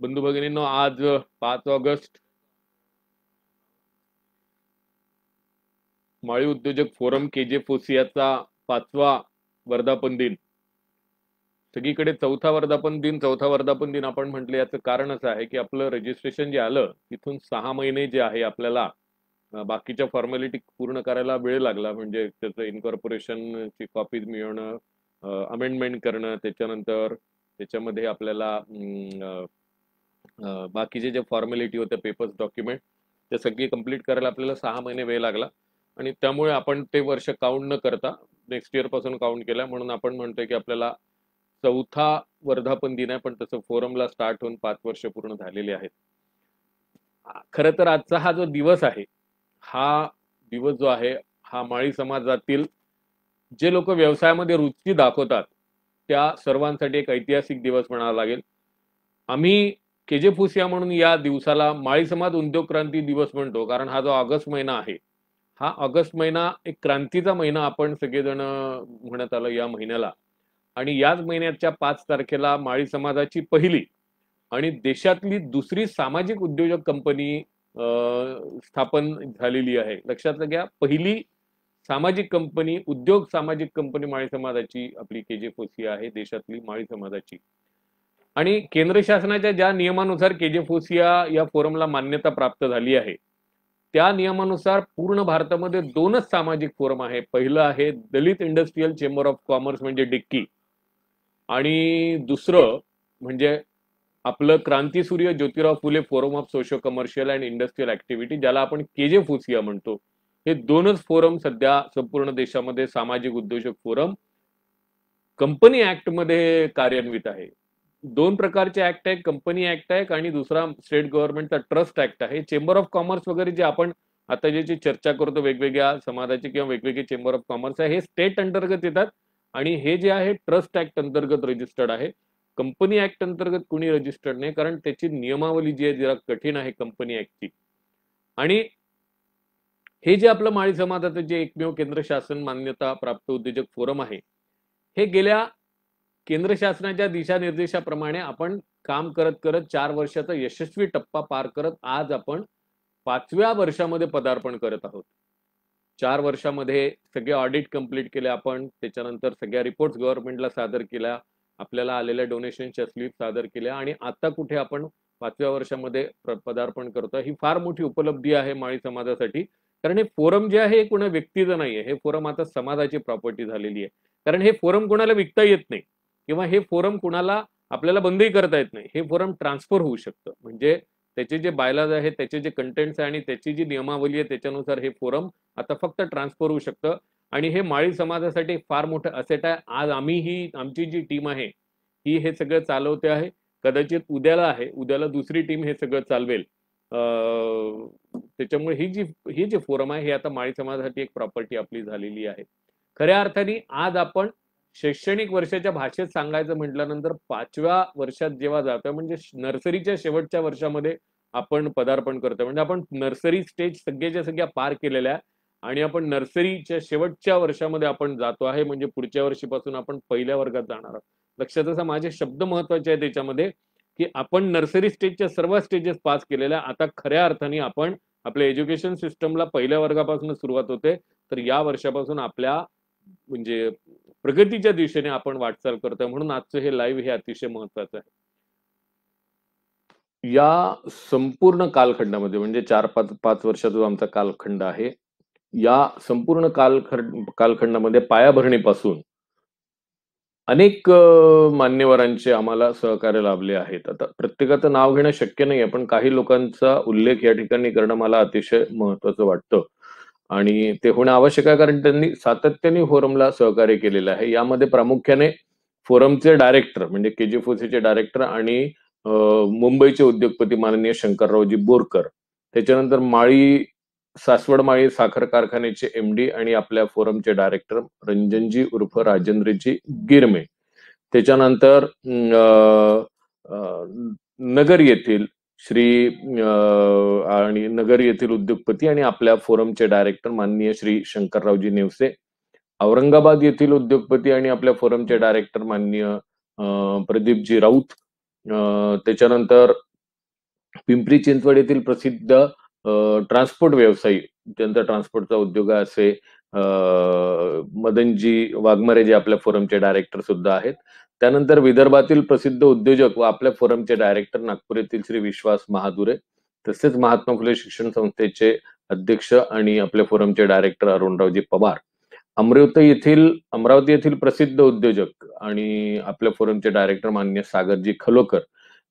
बंधू भगिनींनो, आज 5 ऑगस्ट माळी उद्योजक फोरम केजे फोसियाचा 5वा वर्धापन दिन. सगळीकडे चौथा वर्धापन दिन आपण म्हटलं. याचं कारण असं आहे की आपलं रजिस्ट्रेशन जे आलं तिथून 6 महिने जे आहे आपल्याला बाकीच्या फॉर्मॅलिटी पूर्ण करायला वेळ लागला. म्हणजे त्याचं इन्कॉर्पोरेशनची कॉपी मिळवणं, अमेंडमेंट करणं, त्याच्यानंतर त्याच्यामध्ये आपल्याला बाकीचे जे फॉर्मॅलिटी होते, पेपर्स, डॉक्युमेंट, ते सगळी कंप्लीट करायला आपल्याला 6 महिने वेळ लागला. आणि त्यामुळे आपण ते वर्ष काउंट न करता नेक्स्ट इयर पासून काउंट केलं. म्हणून आपण म्हणतोय की आपल्याला चौथा वर्धापन दिन आहे, पण तसं फोरमला स्टार्ट होऊन 5 वर्ष पूर्ण झालेले आहेत. खरं तर आजचा हा जो दिवस आहे, हा दिवस जो आहे, हा माळी समाजातील जे लोक व्यवसायामध्ये रुची दाखवतात त्या सर्वांसाठी एक ऐतिहासिक दिवस म्हणावा लागेल. आम्ही केजे फुसिया म्हणून या दिवसाला माळी समाज उद्योग क्रांती दिवस म्हणतो, कारण हा जो ऑगस्ट महिना आहे, हा ऑगस्ट महिना एक क्रांतीचा महिना आपण सगळेजण म्हणत आलो या महिन्याला. आणि याच महिन्याच्या 5 तारखेला माळी समाजाची पहिली आणि देशातली दुसरी सामाजिक उद्योजक कंपनी स्थापन झालेली आहे. लक्षात घ्या, पहिली सामाजिक कंपनी, सामाजिक कंपनी माळी समाजाची आपली केजे फोसिया आहे, देशातली माळी समाजाची. आणि केंद्र शासनाच्या ज्या नियमानुसार केजे फोसिया या फोरमला मान्यता प्राप्त झाली आहे, त्या नियमानुसार पूर्ण भारतामध्ये 2च सामाजिक फोरम आहे. पहिलं आहे Dalit industrial chamber of commerce म्हणजे डिक्की, आणि दुसरं म्हणजे आपलं क्रांतीसूर्य Jyotirao Phule forum of socio commercial and industrial activity, ज्याला आपण केजे फोसिया म्हणतो. हे 2च फोरम सध्या संपूर्ण देशामध्ये सामाजिक उद्योजक फोरम कंपनी ऍक्ट मध्ये कार्यान्वित आहे. 2 प्रकारचे ऍक्ट आहे, कंपनी ऍक्ट आहे आणि दुसरा स्टेट गव्हर्नमेंटचा ट्रस्ट ऍक्ट आहे. चेंबर ऑफ कॉमर्स वगैरे जे आपण आता ज्याची चर्चा करतो, वेगवेगळ्या समाजाचे किंवा वेगवेगळे चेंबर ऑफ कॉमर्स आहे, हे स्टेट अंतर्गत येतात. आणि हे जे आहे ट्रस्ट ऍक्ट अंतर्गत रजिस्टर्ड आहे. कंपनी ऍक्ट अंतर्गत कुणी रजिस्टर्ड नाही, कारण त्याची नियमावली जी आहे जरा कठीण आहे कंपनी ऍक्टची. आणि हे जे आपलं माळी समाजाचं जे एकमेव केंद्र शासन मान्यता प्राप्त उद्योजक फोरम आहे, हे गेल्या केंद्र शासनाच्या दिशानिर्देशाप्रमाणे आपण काम करत करत 4 वर्षाचा यशस्वी टप्पा पार करत आज आपण 5व्या वर्षामध्ये पदार्पण करत आहोत. 4 वर्षामध्ये सगळे ऑडिट कंप्लीट केले आपण, त्याच्यानंतर सगळ्या रिपोर्ट्स गव्हर्नमेंटला सादर केल्या, आपल्याला आलेल्या डोनेशनच्या स्लिप सादर केल्या, आणि आता कुठे आपण 5व्या वर्षामध्ये पदार्पण करतो. ही फार मोठी उपलब्धी आहे माळी समाजासाठी, कारण हे फोरम जे आहे कोणा व्यक्तीचं नाहीये. हे फोरम आता समाजाची प्रॉपर्टी झालेली आहे. कारण हे फोरम कोणाला विकता येत नाही, किंवा हे फोरम कुणाला आपल्याला बंदही करता येत नाही. हे फोरम ट्रान्सफर होऊ शकतं. म्हणजे त्याचे जे बायलाज आहेत, त्याचे जे कंटेंट्स आहे आणि त्याची जी नियमावली आहे, त्याच्यानुसार हे फोरम आता फक्त ट्रान्सफर होऊ शकतं. आणि हे माळी समाजासाठी फार मोठं असेट आहे. आज आमची जी टीम आहे ही हे सगळं चालवते आहे. कदाचित उद्याला दुसरी टीम हे सगळं चालवेल. त्याच्यामुळे ही जे फोरम आहे हे आता माळी समाजासाठी एक प्रॉपर्टी आपली झालेली आहे. खऱ्या अर्थाने आज आपण शैक्षणिक वर्षाच्या भाषेत सांगायचं म्हटल्यानंतर 5व्या वर्षात जेव्हा जातोय, म्हणजे नर्सरीच्या शेवटच्या वर्षामध्ये आपण पदार्पण करतोय. म्हणजे आपण नर्सरी स्टेज सगळ्याच्या सगळ्या पार केलेल्या आहे आणि आपण नर्सरीच्या शेवटच्या वर्षामध्ये आपण जातो आहे. म्हणजे पुढच्या वर्षीपासून आपण पहिल्या वर्गात जाणार आहोत. लक्षात असा, माझे शब्द महत्वाचे आहेत त्याच्यामध्ये, की आपण नर्सरी स्टेजच्या सर्व स्टेजेस पास केलेल्या. आता खऱ्या अर्थाने आपण आपल्या एज्युकेशन सिस्टमला पहिल्या वर्गापासून सुरुवात होते, तर या वर्षापासून आपल्या म्हणजे प्रगतीच्या दिशेने आपण वाटचाल करतोय. म्हणून आजचं हे लाईव्ह हे अतिशय महत्वाचं आहे. या संपूर्ण कालखंडामध्ये, म्हणजे 4-5 वर्षाचा जो आमचा कालखंड आहे, या संपूर्ण कालखंडामध्ये पायाभरणीपासून अनेक मान्यवरांचे आम्हाला सहकार्य लाभले आहेत. आता प्रत्येकाचं नाव घेणं शक्य नाही आहे, पण काही लोकांचा उल्लेख या ठिकाणी करणं मला अतिशय महत्वाचं वाटतं. आणि ते होणं आवश्यक आहे, कारण त्यांनी सातत्याने फोरमला सहकार्य केलेलं आहे. यामध्ये प्रामुख्याने फोरमचे डायरेक्टर म्हणजे केजे फोसियाचे डायरेक्टर आणि मुंबईचे उद्योगपती माननीय शंकररावजी बोरकर, त्याच्यानंतर सासवड माळी साखर कारखान्याचे एमडी आणि आपल्या फोरमचे डायरेक्टर रंजनजी उर्फ राजेंद्रजी गिरमे, त्याच्यानंतर नगर येथील नगर येथील उद्योगपती आणि आपल्या फोरमचे डायरेक्टर माननीय श्री शंकररावजी नेवसे, औरंगाबाद येथील उद्योगपती आणि आपल्या फोरमचे डायरेक्टर माननीय प्रदीपजी राऊत, त्याच्यानंतर पिंपरी चिंचवड येथील प्रसिद्ध ट्रान्सपोर्ट व्यवसायी, ज्यांचा ट्रान्सपोर्टचा उद्योग आहे, असे मदनजी वाघमारे जे आपल्या फोरमचे डायरेक्टर सुद्धा आहेत. त्यानंतर विदर्भातील प्रसिद्ध उद्योजक व आपल्या फोरमचे डायरेक्टर नागपूर येथील श्री विश्वास महादुरे, तसेच महात्मा फुले शिक्षण संस्थेचे अध्यक्ष आणि आपल्या फोरमचे डायरेक्टर अरुणरावजी पवार. अमरावती येथील प्रसिद्ध उद्योजक आणि आपल्या फोरमचे डायरेक्टर मान्य सागरजी खलोकर.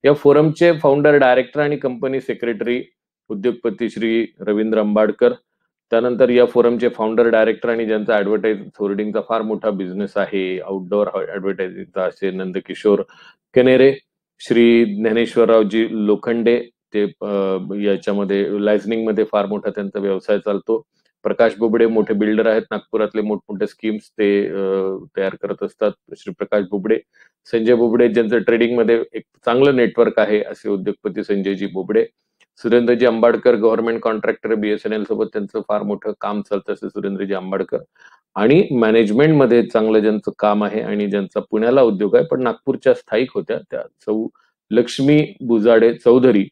या फोरमचे फाउंडर, डायरेक्टर आणि कंपनी सेक्रेटरी उद्योगपती श्री रवींद्र अंबाडकर. त्यानंतर या फोरमचे फाउंडर, डायरेक्टर आणि ज्यांचा ऍडव्हर्टाईज होर्डिंगचा फार मोठा बिझनेस आहे, आउटडोअर ऍडव्हर्टायझिंगचा, असे नंदकिशोर कनेरे, श्री ज्ञानेश्वररावजी लोखंडे. ते याच्यामध्ये लायसनिंग मध्ये फार मोठा त्यांचा व्यवसाय चालतो. प्रकाश बुबडे मोठे बिल्डर आहेत, नागपुरातले मोठमोठे स्कीम्स ते तयार करत असतात, श्री प्रकाश बुबडे. संजय बुबडे, ज्यांचं ट्रेडिंग मध्ये एक चांगलं नेटवर्क आहे, असे उद्योगपती संजयजी बुबडे. सुरेंद्रजी अंबाडकर, गव्हर्नमेंट कॉन्ट्रॅक्टर, बीएसएनएल सोबत त्यांचं फार मोठं काम चालतं, असे सुरेंद्रजी अंबाडकर. आणि मॅनेजमेंटमध्ये चांगलं ज्यांचं काम आहे आणि ज्यांचा पुण्याला उद्योग आहे पण नागपूरच्या स्थायिक होत्या, त्या सौ लक्ष्मी बुजाडे चौधरी.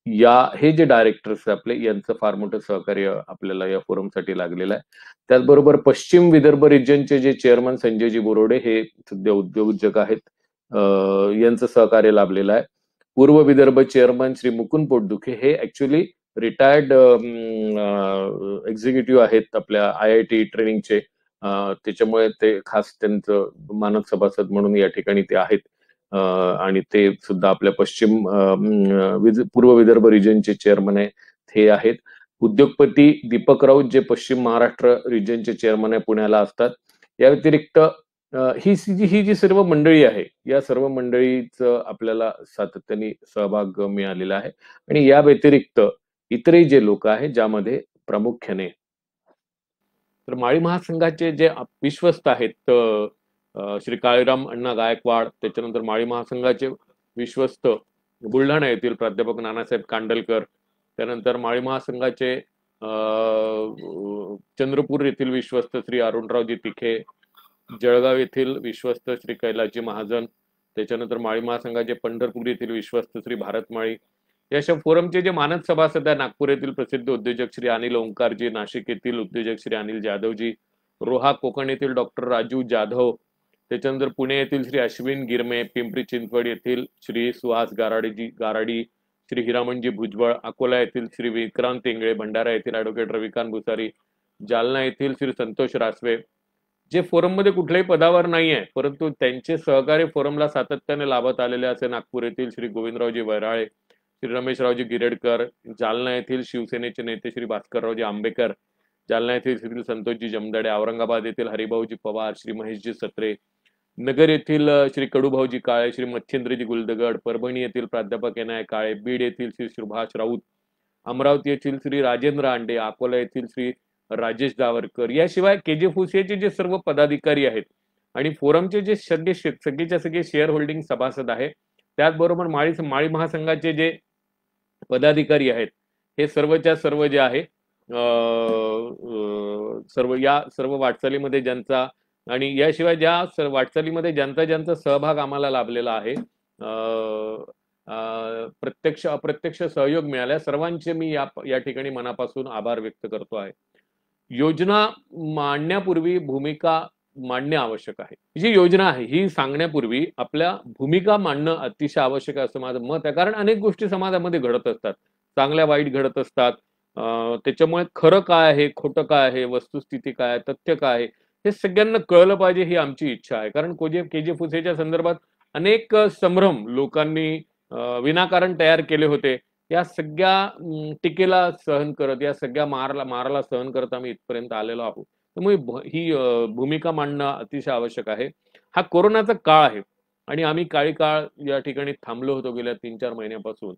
हे जे डायरेक्टर्स आपले, यांचं फार मोठं सहकार्य आपल्याला या फोरमसाठी लागलेलं आहे. त्याचबरोबर पश्चिम विदर्भ रिजनचे जे चेअरमन संजयजी बोरोडे, हे सध्या उद्योजक आहेत, यांचं सहकार्य लाभलेलं आहे. पूर्व विदर्भ चेअरमन श्री मुकुंद पोटदुखे, हे ऍक्च्युअली रिटायर्ड एक्झिक्युटिव्ह आहेत आपल्या IIT ट्रेनिंगचे, त्याच्यामुळे ते खास त्यांचं मानद सभासद म्हणून या ठिकाणी ते आहेत. आणि ते सुद्धा आपल्या पूर्व विदर्भ रिजनचे चेअरमन आहे, हे आहेत. उद्योगपती दीपक राऊत, जे पश्चिम महाराष्ट्र रिजनचे चेअरमन आहे, पुण्याला असतात. या व्यतिरिक्त ही जी सर्व मंडळी आहे, या सर्व मंडळीचं आपल्याला सातत्याने सहभाग मिळालेला आहे. आणि या व्यतिरिक्त इतरही जे लोक आहेत, ज्यामध्ये प्रामुख्याने तर माळी महासंघाचे जे विश्वस्त आहेत, श्री काळीराम अण्णा गायकवाड. त्याच्यानंतर माळी महासंघाचे विश्वस्त बुलढाणा येथील प्राध्यापक नानासाहेब कांडलकर. त्यानंतर माळी महासंघाचे चंद्रपूर येथील विश्वस्त श्री अरुणरावजी तिखे, जळगाव येथील विश्वस्त श्री कैलासजी महाजन. त्याच्यानंतर माळी महासंघाचे पंढरपूर येथील विश्वस्त श्री भारत माळी. या अशा फोरमचे जे मानद सभासद आहे, नागपूर येथील प्रसिद्ध उद्योजक श्री अनिल ओंकारजी, नाशिक येथील उद्योजक श्री अनिल जाधवजी, रोहा कोकण येथील डॉक्टर राजू जाधव. त्याच्यानंतर पुणे येथील श्री अश्विन गिरमे, पिंपरी चिंचवड येथील श्री सुहास गाराडी, श्री हिरामणजी भुजबळ, अकोला येथील श्री विक्रांत इंगळे, भंडारा येथील ऍडव्होकेट रविकांत भुसारी, जालना येथील श्री संतोष रासवे, जे फोरममध्ये कुठल्याही पदावर नाही आहे परंतु त्यांचे सहकारी फोरमला सातत्याने लाभत आलेले असे नागपूर येथील श्री गोविंदरावजी वैराळे, श्री रमेशरावजी गिरेडकर, जालना येथील शिवसेनेचे नेते श्री भास्कररावजी आंबेकर, जालना येथील श्री संतोषजी जमदाडे, औरंगाबाद येथील हरिभाऊजी पवार, श्री महेशजी सत्रे, नगर येथील श्री कडूभाऊजी काळे, श्री मच्छिंद्रजी गुलदगड, परभणी येथील प्राध्यापक NI काळे, बीड येथील श्री सुभाष राऊत, अमरावती येथील श्री राजेंद्र आंडे, अकोला येथील श्री राजेश दावरकर. याशिवाय KJFUCAचे जे सर्व पदाधिकारी आहेत आणि फोरमचे जे सगळेच्या सगळे शेअर होल्डिंग सभासद आहे, त्याचबरोबर माळी महासंघाचे जे पदाधिकारी आहेत, हे सर्वच्या सर्व जे आहे सर्व वाटचालीमध्ये ज्यांचा आणि याशिवाय ज्या वाटचालीमध्ये ज्यांचा सहभाग आम्हाला लाभलेला आहे, प्रत्यक्ष अप्रत्यक्ष सहयोग मिळाला, सर्वांचे मी या ठिकाणी मनापासून आभार व्यक्त करतो आहे. योजना मांडण्यापूर्वी भूमिका मांडणे आवश्यक आहे. जी योजना आहे ही सांगण्यापूर्वी आपल्या भूमिका मांडणं अतिशय आवश्यक आहे असं माझं मत आहे. कारण अनेक गोष्टी समाजामध्ये घडत असतात, चांगल्या वाईट घडत असतात. त्याच्यामुळे खरं काय आहे, खोटं काय आहे, वस्तुस्थिती काय आहे, तथ्य काय आहे, हे सगळ्यांना कळलं पाहिजे, ही आमची इच्छा आहे. कारण KJFUCAच्या संदर्भात अनेक संभ्रम लोकांनी विनाकारण तयार केले होते. या सगळ्या टीकेला सहन करत, या सगळ्या माराला सहन करत आम्ही इथपर्यंत आलेलो आहोत. त्यामुळे ही भूमिका मांडणं अतिशय आवश्यक आहे. हा कोरोनाचा काळ आहे आणि आम्ही काही काळ या ठिकाणी थांबलो होतो गेल्या 3-4 महिन्यापासून.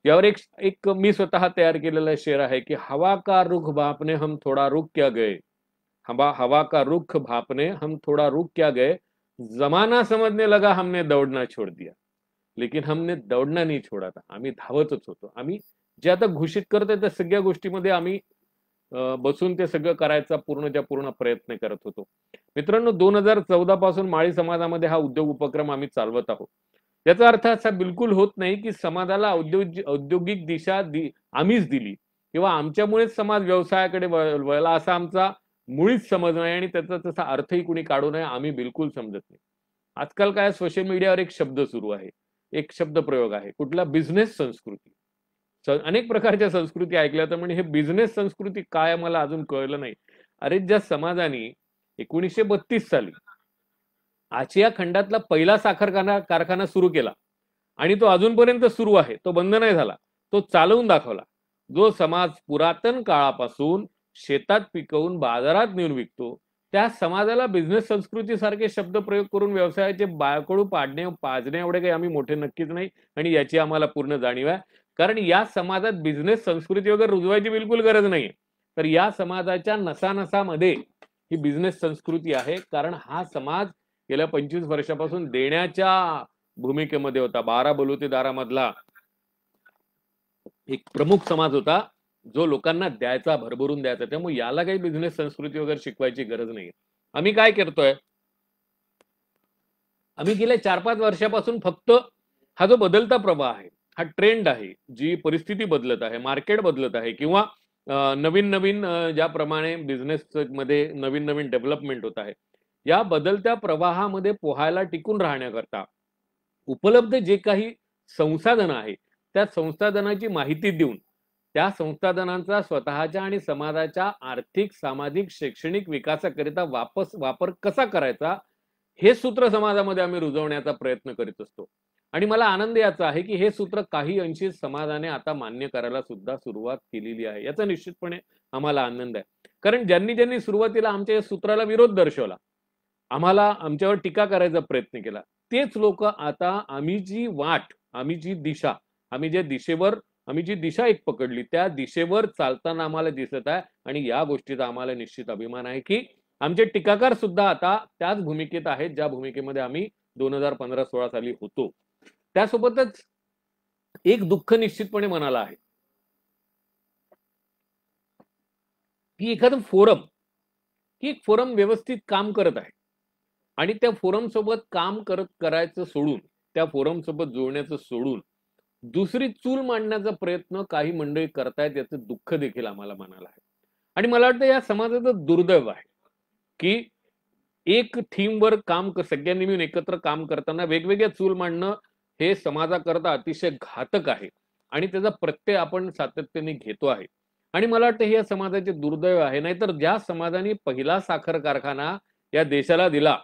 यावर एक मी स्वतः तयार केलेला शेर आहे की हवा का रुख भापने हम थोडा रुक क्या गए, हवा का रुख भापने हम थोड़ा रुक क्या गए, जमाना समझने लगा हमने दौड़ना छोड़ दिया, लेकिन हमने दौड़ना नहीं छोड़ा था. आम्ही धावतच होतो. आम्ही जे आता घोषित करतोय त्या सगळ्या गोष्टीमध्ये आम्ही बसून ते सगळं करायचा पूर्णच्या पूर्ण प्रयत्न करत होतो. मित्रांनो, 2014 पासून माळी समाजामध्ये हा उद्योग उपक्रम आम्ही चालवत आहोत. याचा अर्थ असा बिलकुल होत नाही की समाजाला औद्योगिक दिशा आम्हीच दिली किंवा आमच्यामुळेच समाज व्यवसायाकडे वळला असा आमचा मुळीच समज नाही आणि त्याचा तसा अर्थही कुणी काढू नये आम्ही बिलकुल समजत नाही. आजकाल काय सोशल मीडियावर एक शब्द सुरू आहे, एक शब्द प्रयोग आहे, कुठला बिझनेस संस्कृती. अनेक प्रकारच्या संस्कृती ऐकल्या तर म्हणजे हे बिझनेस संस्कृती काय मला अजून कळलं नाही. अरे ज्या समाजाने 1932 साली आशिया खंडातला पहिला साखर कारखाना सुरू केला आणि तो अजूनपर्यंत सुरू आहे, तो बंद नाही झाला, तो चालवून दाखवला. जो समाज पुरातन काळापासून शेतात पिकवून बाजारात नेऊन विकतो त्या समाजाला बिझनेस संस्कृती सारखे शब्द प्रयोग करून व्यवसायाचे बाळकडू पाजणे एवढे काही आम्ही मोठे नक्कीच नाही आणि याची आम्हाला पूर्ण जाणीव आहे. कारण या समाजात बिझनेस संस्कृती वगैरे रुजवायची बिलकुल गरज नाही. तर या समाजाच्या नसानसामध्ये ही बिझनेस संस्कृती आहे. कारण हा समाज गेल्या 25 वर्षापासून देण्याच्या भूमिकेमध्ये होता. 12 बलुतेदारामधला एक प्रमुख समाज होता जो लोकांना द्यायचा, भरभरून द्यायचा. त्यामुळे याला काही बिझनेस संस्कृती वगैरे शिकवायची गरज नाही. आम्ही काय करतोय, आम्ही गेल्या 4-5 वर्षापासून फक्त हा जो बदलता प्रवाह आहे, हा ट्रेंड आहे, जी परिस्थिती बदलत आहे, मार्केट बदलत आहे किंवा नवीन नवीन ज्याप्रमाणे बिझनेस मध्ये नवीन नवीन डेव्हलपमेंट होत आहे, या बदलत्या प्रवाहामध्ये पोहायला टिकून राहण्याकरता उपलब्ध जे काही संसाधन आहे त्या संसाधनाची माहिती देऊन त्या संसाधनांचा स्वतःच्या आणि समाजाच्या आर्थिक, सामाजिक, शैक्षणिक विकासाकरिता वापर कसा करायचा हे सूत्र समाजामध्ये आम्ही रुजवण्याचा प्रयत्न करीत असतो. आणि मला आनंद याचा आहे की हे सूत्र काही अंशी समाजाने आता मान्य करायला सुद्धा सुरुवात केलेली आहे. याचा निश्चितपणे आम्हाला आनंद आहे. कारण ज्यांनी सुरुवातीला आमच्या या सूत्राला विरोध दर्शवला, आम्हाला आमच्यावर टीका करायचा प्रयत्न केला, तेच लोक आता आम्ही जी वाट, आम्ही जी दिशा, आम्ही जी दिशा एक पकडली त्या दिशेवर चालताना आम्हाला दिसत आहे. आणि या गोष्टीचा आम्हाला निश्चित अभिमान आहे की आमचे टीकाकार सुद्धा आता त्याच भूमिकेत आहेत ज्या भूमिकेमध्ये आम्ही 2015-16 साली होतो. त्यासोबतच एक दुःख निश्चितपणे मनाला आहे की एखादं फोरम व्यवस्थित काम करत आहे आणि त्या फोरम सोबत काम करायचं सोडून, त्या फोरम सोबत जोडण्याचं सोडून दुसरी चूल मांडण्याचा प्रयत्न काही मंडळी करतायत, याचं दुःख देखील आम्हाला मनाला आहे. आणि मला वाटतं या समाजाचं दुर्दैव आहे की एक थीमवर सगळ्यांनी मिळून एकत्र काम करताना वेगवेगळ्या चूल मांडणं हे समाजाकरता अतिशय घातक आहे आणि त्याचा प्रत्यय आपण सातत्याने घेतो आहे. आणि मला वाटतं हे या समाजाचे दुर्दैव आहे. नाहीतर ज्या समाजाने पहिला साखर कारखाना या देशाला दिला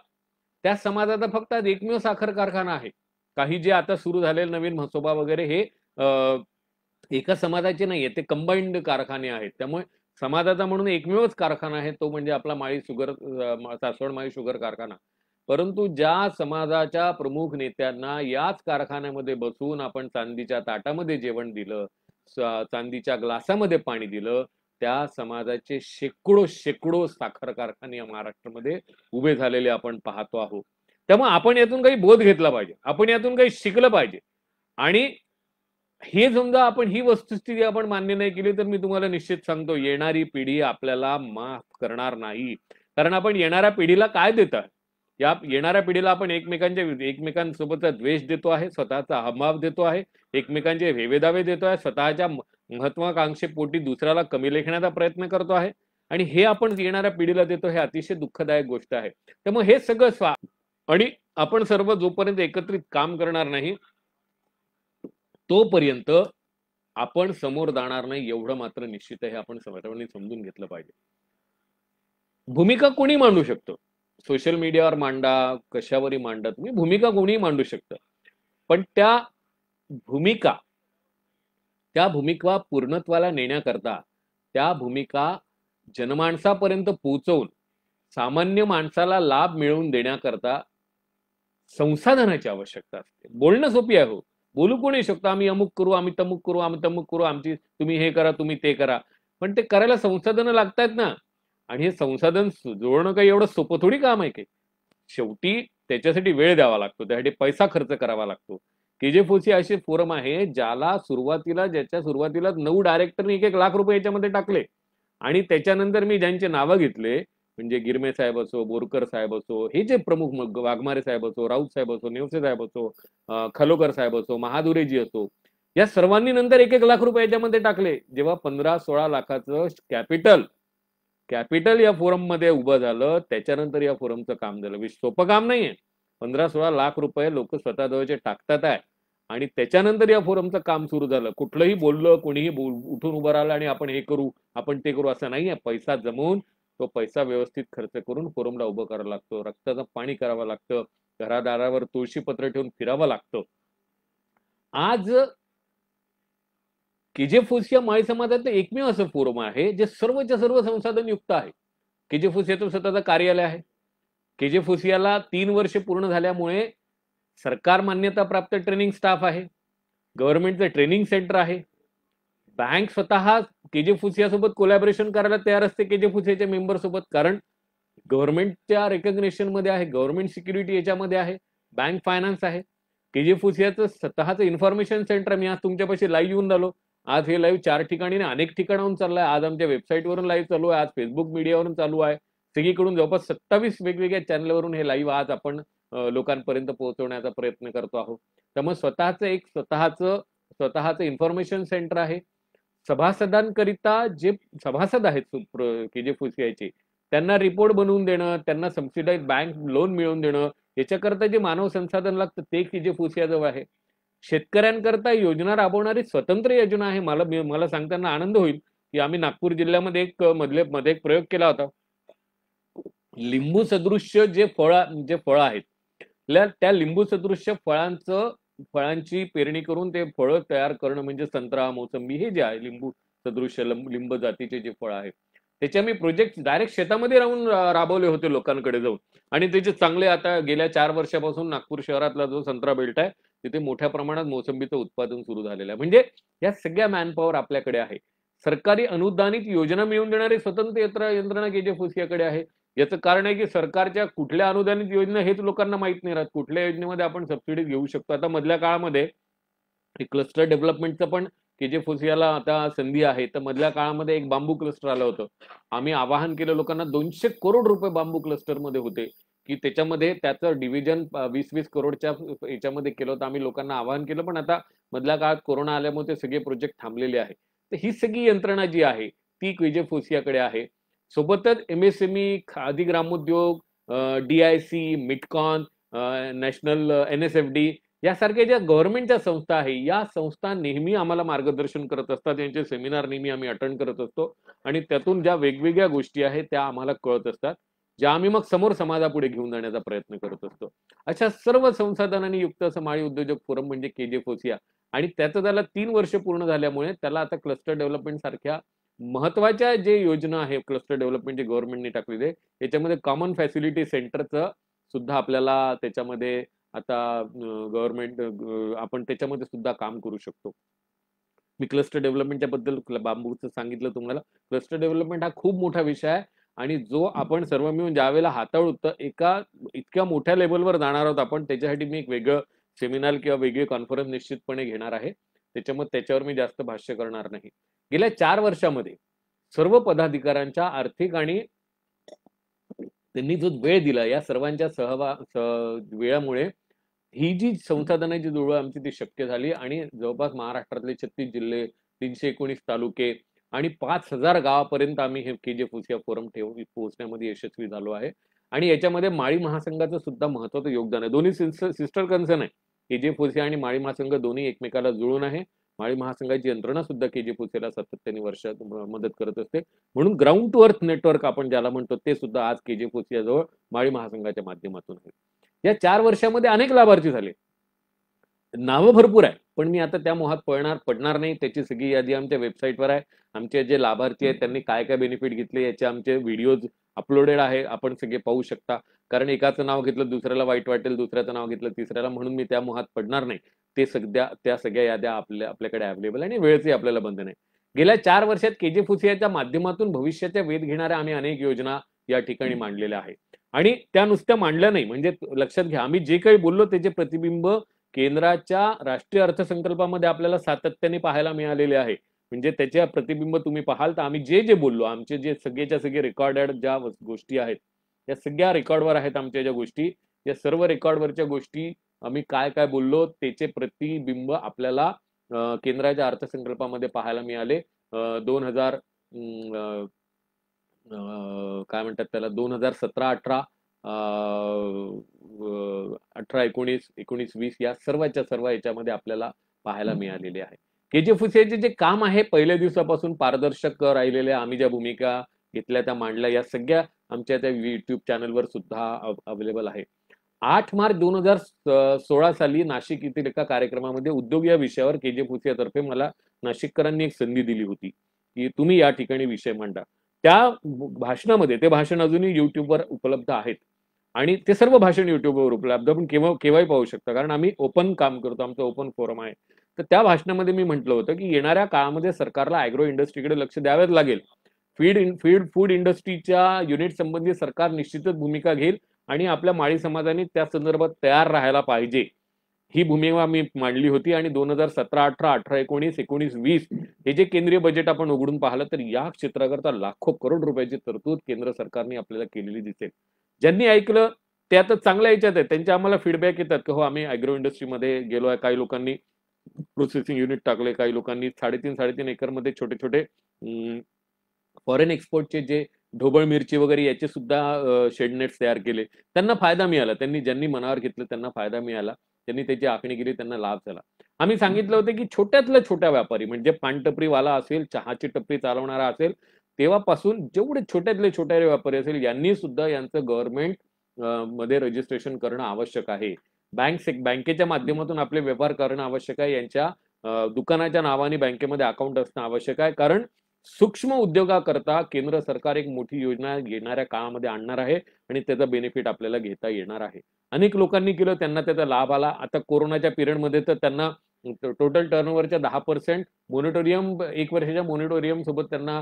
त्या समाजाचा फक्त एकमेव साखर कारखाना आहे. काही जे आता सुरू झालेले नवीन म्हसोबा वगैरे हे एका समाजाचे नाहीये, ते कंबाईंड कारखाने आहेत. त्यामुळे समाजाचा म्हणून एकमेवच कारखाना आहे तो म्हणजे आपला सासवड माळी शुगर कारखाना. परंतु ज्या समाजाच्या प्रमुख नेत्यांना याच कारखान्यामध्ये बसून आपण चांदीच्या ताटामध्ये जेवण दिलं, चांदीच्या ग्लासामध्ये पाणी दिलं, त्या समाजाचे शेकडो साखर कारखाने या महाराष्ट्रामध्ये उभे झालेले आपण पाहतो आहोत. त्यामुळे आपण यातून काही बोध घेतला पाहिजे, आपण यातून काही शिकलं पाहिजे. आणि हे समजा आपण ही वस्तुस्थिती आपण मान्य नाही केली तर मी तुम्हाला निश्चित सांगतो येणारी पिढी आपल्याला माफ करणार नाही. कारण आपण येणाऱ्या पिढीला काय देत आहे, या येणाऱ्या पिढीला आपण एकमेकांसोबतचा द्वेष देतो आहे, स्वतःचा अहंभाव देतो आहे, एकमेकांचे वेवेदावे देतो आहे, स्वतःच्या महत्वाकांक्षेपोटी दुसऱ्याला कमी लेखण्याचा प्रयत्न करतो आहे. आणि हे आपण येणाऱ्या पिढीला देतो हे अतिशय दुःखदायक गोष्ट आहे. त्यामुळे हे सगळं आणि आपण सर्व जोपर्यंत एकत्रित काम करणार नाही तोपर्यंत आपण समोर जाणार नाही, एवढं मात्र निश्चित आहे. आपण सर्वांनी समजून घेतलं पाहिजे. भूमिका कोणी मांडू शकतो, सोशल मीडियावर मांडा, कशावरही मांडा, तुम्ही भूमिका कोणीही मांडू शकतं. पण त्या भूमिका पूर्णत्वाला नेण्याकरता, त्या भूमिका जनमानसापर्यंत पोहोचवून सामान्य माणसाला लाभ मिळवून देण्याकरता संसाधनाची आवश्यकता असते. बोलणं सोपी आहे, हो, बोलू कोणी शकतो, आम्ही अमुक करू, आम्ही तमुक करू, आम्ही तमुक करू, तुम्ही हे करा, तुम्ही ते करा. पण ते करायला संसाधनं लागतायत ना. आणि हे संसाधन जोडणं काही एवढं सोपं थोडी काम आहे की. शेवटी त्याच्यासाठी वेळ द्यावा लागतो, त्यासाठी पैसा खर्च करावा लागतो. KJFOC असे फोरम आहे ज्याच्या सुरुवातीला 9 डायरेक्टरनी 1-1 लाख रुपये याच्यामध्ये टाकले आणि त्याच्यानंतर मी ज्यांचे नावं घेतले म्हणजे गिरमे साहेब असो, बोरकर साहेब असो, हे जे प्रमुख वाघमारे साहेब असो, राऊत साहेब असो, नेवसे साहेब असो, खलोकर साहेब असो, महादुरेजी असो, या सर्वांनी नंतर 1-1 लाख रुपये याच्यामध्ये टाकले. जेव्हा 15-16 लाखाचं कॅपिटल या फोरम मध्ये उभं झालं, त्याच्यानंतर या फोरमचं काम झालं. सोपं काम नाहीये. 15-16 लाख रुपये लोक स्वतः जवळचे टाकतात आहे आणि त्याच्यानंतर या फोरमचं काम सुरू झालं. कुठलंही बोललं, कोणीही उठून उभं राहिलं आणि आपण हे करू, आपण ते करू, असं नाहीये. पैसा जमवून तो पैसा व्यवस्थित खर्च करून फोरमला उभं करावं लागतं, रक्ताचं पाणी करावं लागतं, घरादारावर तुळशीपत्र ठेवून फिरावं लागतं. आज केजेफोसिया माळी समाजाचं एकमेव असं फोरम आहे जे सर्वच्या सर्व संसाधन युक्त आहे. केजेफोसियाचं स्वतःचं कार्यालय आहे. केजेफोसियाला 3 वर्ष पूर्ण झाल्यामुळे सरकार मान्यता प्राप्त ट्रेनिंग स्टाफ आहे, गव्हर्नमेंटचं ट्रेनिंग सेंटर आहे. बँक स्वतः केजेफोसिया सोबत कोलॅबोरेशन करायला तयार असते केजेफोसियाच्या मेंबर सोबत, कारण गव्हर्नमेंटच्या रेकग्नेशन मध्ये आहे, गव्हर्नमेंट सिक्युरिटी याच्यामध्ये आहे, बँक फायनान्स आहे. केजेफोसियाचं स्वतःचं इन्फॉर्मेशन सेंटर. मी आज तुमच्यापाशी लाईव्ह येऊन आलो. आज हे लाईव्ह 4 ठिकाणी अनेक ठिकाणाहून चाललंय. आज आमच्या वेबसाईटवरून लाईव्ह चालू आहे, आज फेसबुक मीडियावरून चालू आहे. सगळीकडून जवळपास 27 वेगवेगळ्या चॅनलवरून हे लाईव्ह आज आपण लोकांपर्यंत पोहोचवण्याचा प्रयत्न करतो आहोत. त्यामुळे स्वतःचं इन्फॉर्मेशन सेंटर आहे. सभासदांकरिता जे सभासद आहेत केजेफोसियाचे, त्यांना रिपोर्ट बनवून देणं, त्यांना सबसिडाईज बँक लोन मिळवून देणं, याच्याकरता जे मानव संसाधन लागतं ते केजेफोसियाजवळ आहे. शेतकऱ्यांकरता योजना राबवणारी स्वतंत्र योजना आहे. मला सांगताना आनंद होईल की आम्ही नागपूर जिल्ह्यामध्ये मध्ये एक प्रयोग केला होता. लिंबू सदृश्य जे फळं आहेत, त्या लिंबू सदृश्य फळांची पेरणी करून ते फळं तयार करणं, म्हणजे संत्रा, मोसंबी, हे जे आहे लिंबू सदृश्य लिंब जातीचे जे फळ आहेत, त्याचे मी प्रोजेक्ट डायरेक्ट शेतामध्ये राहून राबवले होते लोकांकडे जाऊन. आणि त्याचे चांगले, आता गेल्या 4 वर्षापासून नागपूर शहरातला जो संत्रा बेल्ट आहे तिथे मोठ्या प्रमाणात मोसंबीचं उत्पादन सुरू झालेलं आहे. म्हणजे या सगळ्या मॅनपॉवर आपल्याकडे आहे. सरकारी अनुदानित योजना मिळवून देणारी स्वतंत्र यंत्रणा केजेफोसियाकडे आहे. याचं कारण आहे की सरकारच्या कुठल्या अनुदानित योजना हेच लोकांना माहित नाही राहत. कुठल्या योजनेमध्ये आपण सबसिडी घेऊ शकतो. आता मधल्या काळामध्ये क्लस्टर डेव्हलपमेंटचं पण केजेफोसियाला आता संधी आहे. तर मधल्या काळामध्ये एक बांबू क्लस्टर आलं होतं. आम्ही आवाहन केलं लोकांना, 200 करोड रुपये बांबू क्लस्टर मध्ये होते, की त्याच्यामध्ये त्याचं डिव्हिजन 20-20 करोडच्या याच्यामध्ये केलं होतं. आम्ही लोकांना आवाहन केलं, पण आता मधल्या काळात कोरोना आल्यामुळे ते सगळे प्रोजेक्ट थांबलेले आहे. तर ही सगळी यंत्रणा जी आहे ती केजेफोसियाकडे आहे. सोबतच MSME, खादी ग्रामोद्योग, DIC, मिटकॉन, नॅशनल NSFD यासारख्या ज्या गव्हर्नमेंटच्या संस्था आहे, या संस्था नेहमी आम्हाला मार्गदर्शन करत असतात. यांचे सेमिनार नेहमी आम्ही अटेंड करत असतो आणि त्यातून ज्या वेगवेगळ्या गोष्टी आहेत त्या आम्हाला कळत असतात, ज्या आम्ही मग समोर समाजापुढे घेऊन जाण्याचा प्रयत्न करत असतो. अशा सर्व संसाधनांनी युक्त असं माळी उद्योजक फोरम म्हणजे केजेफोसिया. आणि त्याचं त्याला 3 वर्ष पूर्ण झाल्यामुळे त्याला आता क्लस्टर डेव्हलपमेंट सारख्या महत्वाच्या जे योजना आहे क्लस्टर डेव्हलपमेंट जे गव्हर्नमेंटने टाकलेले, याच्यामध्ये कॉमन फॅसिलिटी सेंटरचं सुद्धा आपल्याला त्याच्यामध्ये आता गव्हर्नमेंट आपण त्याच्यामध्ये सुद्धा काम करू शकतो. मी क्लस्टर डेव्हलपमेंटच्या बद्दल बांबूचं सांगितलं तुम्हाला. क्लस्टर डेव्हलपमेंट हा खूप मोठा विषय आहे आणि जो आपण सर्व मिळून ज्यावेळेला हाताळू तर एका इतक्या मोठ्या लेवलवर जाणार आहोत आपण. त्याच्यासाठी मी एक वेगळं सेमिनार किंवा वेगळी कॉन्फरन्स निश्चितपणे घेणार आहे. त्याच्यावर मी जास्त भाष्य करणार नाही. गेल्या 4 वर्षामध्ये सर्व पदाधिकाऱ्यांच्या आर्थिक आणि त्यांनी जो वेळ दिला, या सर्वांच्या वेळामुळे ही जी संसाधनाची जुळवळ आमची ती शक्य झाली. आणि जवळपास महाराष्ट्रातले 36 जिल्हे, 319 तालुके आणि 5000 गावापर्यंत आम्ही हे केजेफोसिया फोरम पोहोचण्यामध्ये यशस्वी झालो आहे. आणि याच्यामध्ये माळी महासंघाचं सुद्धा महत्वाचं योगदान आहे. दोन्ही सिस्टर कन्सर्न आहे. केजेफोसिया आणि माळी महासंघ दोन्ही एकमेकाला जुळून आहे. माळी महासंघाची यंत्रणा सुद्धा केजेफोसियाला सातत्याने वर्षात मदत करत असते. म्हणून ग्राउंड टू अर्थ नेटवर्क आपण ज्याला म्हणतो ते सुद्धा आज केजेफोसिया जवळ माळी महासंघाच्या माध्यमातून आहे. या 4 वर्षामध्ये अनेक लाभार्थी झाले. नावं भरपूर आहे, पण मी आता त्या मोहात पडणार नाही. त्याची सगळी यादी आमच्या वेबसाईटवर आहे. आमचे जे लाभार्थी आहेत त्यांनी काय काय बेनिफिट घेतले याचे आमचे व्हिडिओज अपलोडेड आहे. आपण सगळे पाहू शकता. कारण एकाचं नाव घेतलं दुसऱ्याला वाईट वाटेल, दुसऱ्याचं नाव घेतलं तिसऱ्याला, म्हणून मी त्या मोहात पडणार नाही. त्या सगळ्या याद्या आपल्याकडे अवेलेबल आहे आणि वेळेचे आपल्याला बंधन आहे. गेल्या 4 वर्षात केजेफोसियाच्या माध्यमातून भविष्याच्या वेध घेणाऱ्या आम्ही अनेक योजना या ठिकाणी मांडलेल्या आहेत. आणि त्या नुसत्या मांडल्या नाही, म्हणजे लक्षात घ्या, आम्ही जे काही बोललो त्याचे प्रतिबिंब केंद्राच्या राष्ट्रीय अर्थसंकल्पामध्ये आपल्याला सातत्याने पाहायला मिळालेले आहे. म्हणजे त्याच्या प्रतिबिंब तुम्ही पाहाल तर आम्ही जे जे बोललो, आमचे जे सगळेच्या सगळे रेकॉर्डेड ज्या गोष्टी आहेत, या सगळ्या रेकॉर्डवर आहेत आमच्या ज्या गोष्टी. या सर्व रेकॉर्डवरच्या गोष्टी आम्ही काय काय बोललो त्याचे प्रतिबिंब आपल्याला केंद्राच्या अर्थसंकल्पामध्ये पाहायला मिळाले. 2000 काय म्हणतात त्याला 2017-18, 18-19, 19-20 या सर्वच्या सर्व याच्यामध्ये आपल्याला पाहायला मिळालेले आहे. केजीएफसीचे जे काम आहे पहिल्या दिवसापासून पारदर्शक राहिलेले, आम्ही ज्या भूमिका घेतल्या त्या मांडल्या, या सगळ्या आमच्या त्या युट्यूब चॅनलवर सुद्धा अवेलेबल आहे. 8 मार्च 2016 साली नाशिक येथील एका कार्यक्रमामध्ये उद्योग या विषयावर केजीएफसीच्या तर्फे मला नाशिककरांनी एक संधी दिली होती की तुम्ही या ठिकाणी विषय मांडा. त्या भाषणामध्ये, ते भाषण अजूनही युट्यूबवर उपलब्ध आहेत आणि ते सर्व भाषण युट्यूबवर उपलब्ध, आपण केव्हाही पाहू शकता, कारण आम्ही ओपन काम करतो, आमचं ओपन फोरम आहे. तर त्या भाषणामध्ये मी म्हटलं होतं की येणाऱ्या काळामध्ये सरकारला अॅग्रो इंडस्ट्रीकडे लक्ष द्यावेच लागेल. फूड इंडस्ट्रीच्या युनिट संबंधी सरकार निश्चितच भूमिका घेईल आणि आपल्या माळी समाजाने त्या संदर्भात तयार राहायला पाहिजे, ही भूमिका मी मांडली होती. आणि 2017-18, 18-19, 19-20 हे जे केंद्रीय बजेट आपण उघडून पाहिलं तर या क्षेत्राकरता लाखो करोड रुपयाची तरतूद केंद्र सरकारने आपल्याला केलेली दिसेल. ज्यांनी ऐकलं ते आता चांगल्या याच्यात आहे, त्यांचे आम्हाला फीडबॅक येतात की हो आम्ही अॅग्रो-इंडस्ट्रीमध्ये गेलो आहे. काही लोकांनी प्रोसेसिंग युनिट टाकले, काही लोकांनी 3.5 एकरमध्ये छोटे छोटे फॉरेन एक्सपोर्टचे जे ढोबळ मिरची वगैरे याचे सुद्धा शेडनेट्स तयार केले. त्यांना फायदा मिळाला, ज्यांनी मनावर घेतलं त्यांना फायदा मिळाला, त्यांनी त्याची आखणी केली, त्यांना लाभ झाला. आम्ही सांगितलं होतं की छोट्यातल्या छोट्या व्यापारी, म्हणजे पानटपरीवाला असेल, चहाची टपरी चालवणारा असेल, तेव्हापासून जेवढे छोट्यातले छोटे व्यापारी असेल, यांनी सुद्धा यांचं गव्हर्नमेंट मध्ये रजिस्ट्रेशन करणं आवश्यक आहे. बँकेच्या माध्यमातून आपले व्यवहार करणं आवश्यक आहे. यांच्या दुकानाच्या नावाने बँकेमध्ये अकाउंट असणं आवश्यक आहे, कारण सूक्ष्म उद्योगाकरता केंद्र सरकार एक मोठी योजना येणाऱ्या काळामध्ये आणणार आहे आणि त्याचा बेनिफिट आपल्याला घेता येणार आहे. अनेक लोकांनी केलं, त्यांना त्याचा लाभ आला. आता कोरोनाच्या पिरियडमध्ये तर त्यांना टोटल टर्नओव्हरच्या 10% मॉनिटोरियम, 1 वर्षाच्या मॉनिटोरियम सोबत त्यांना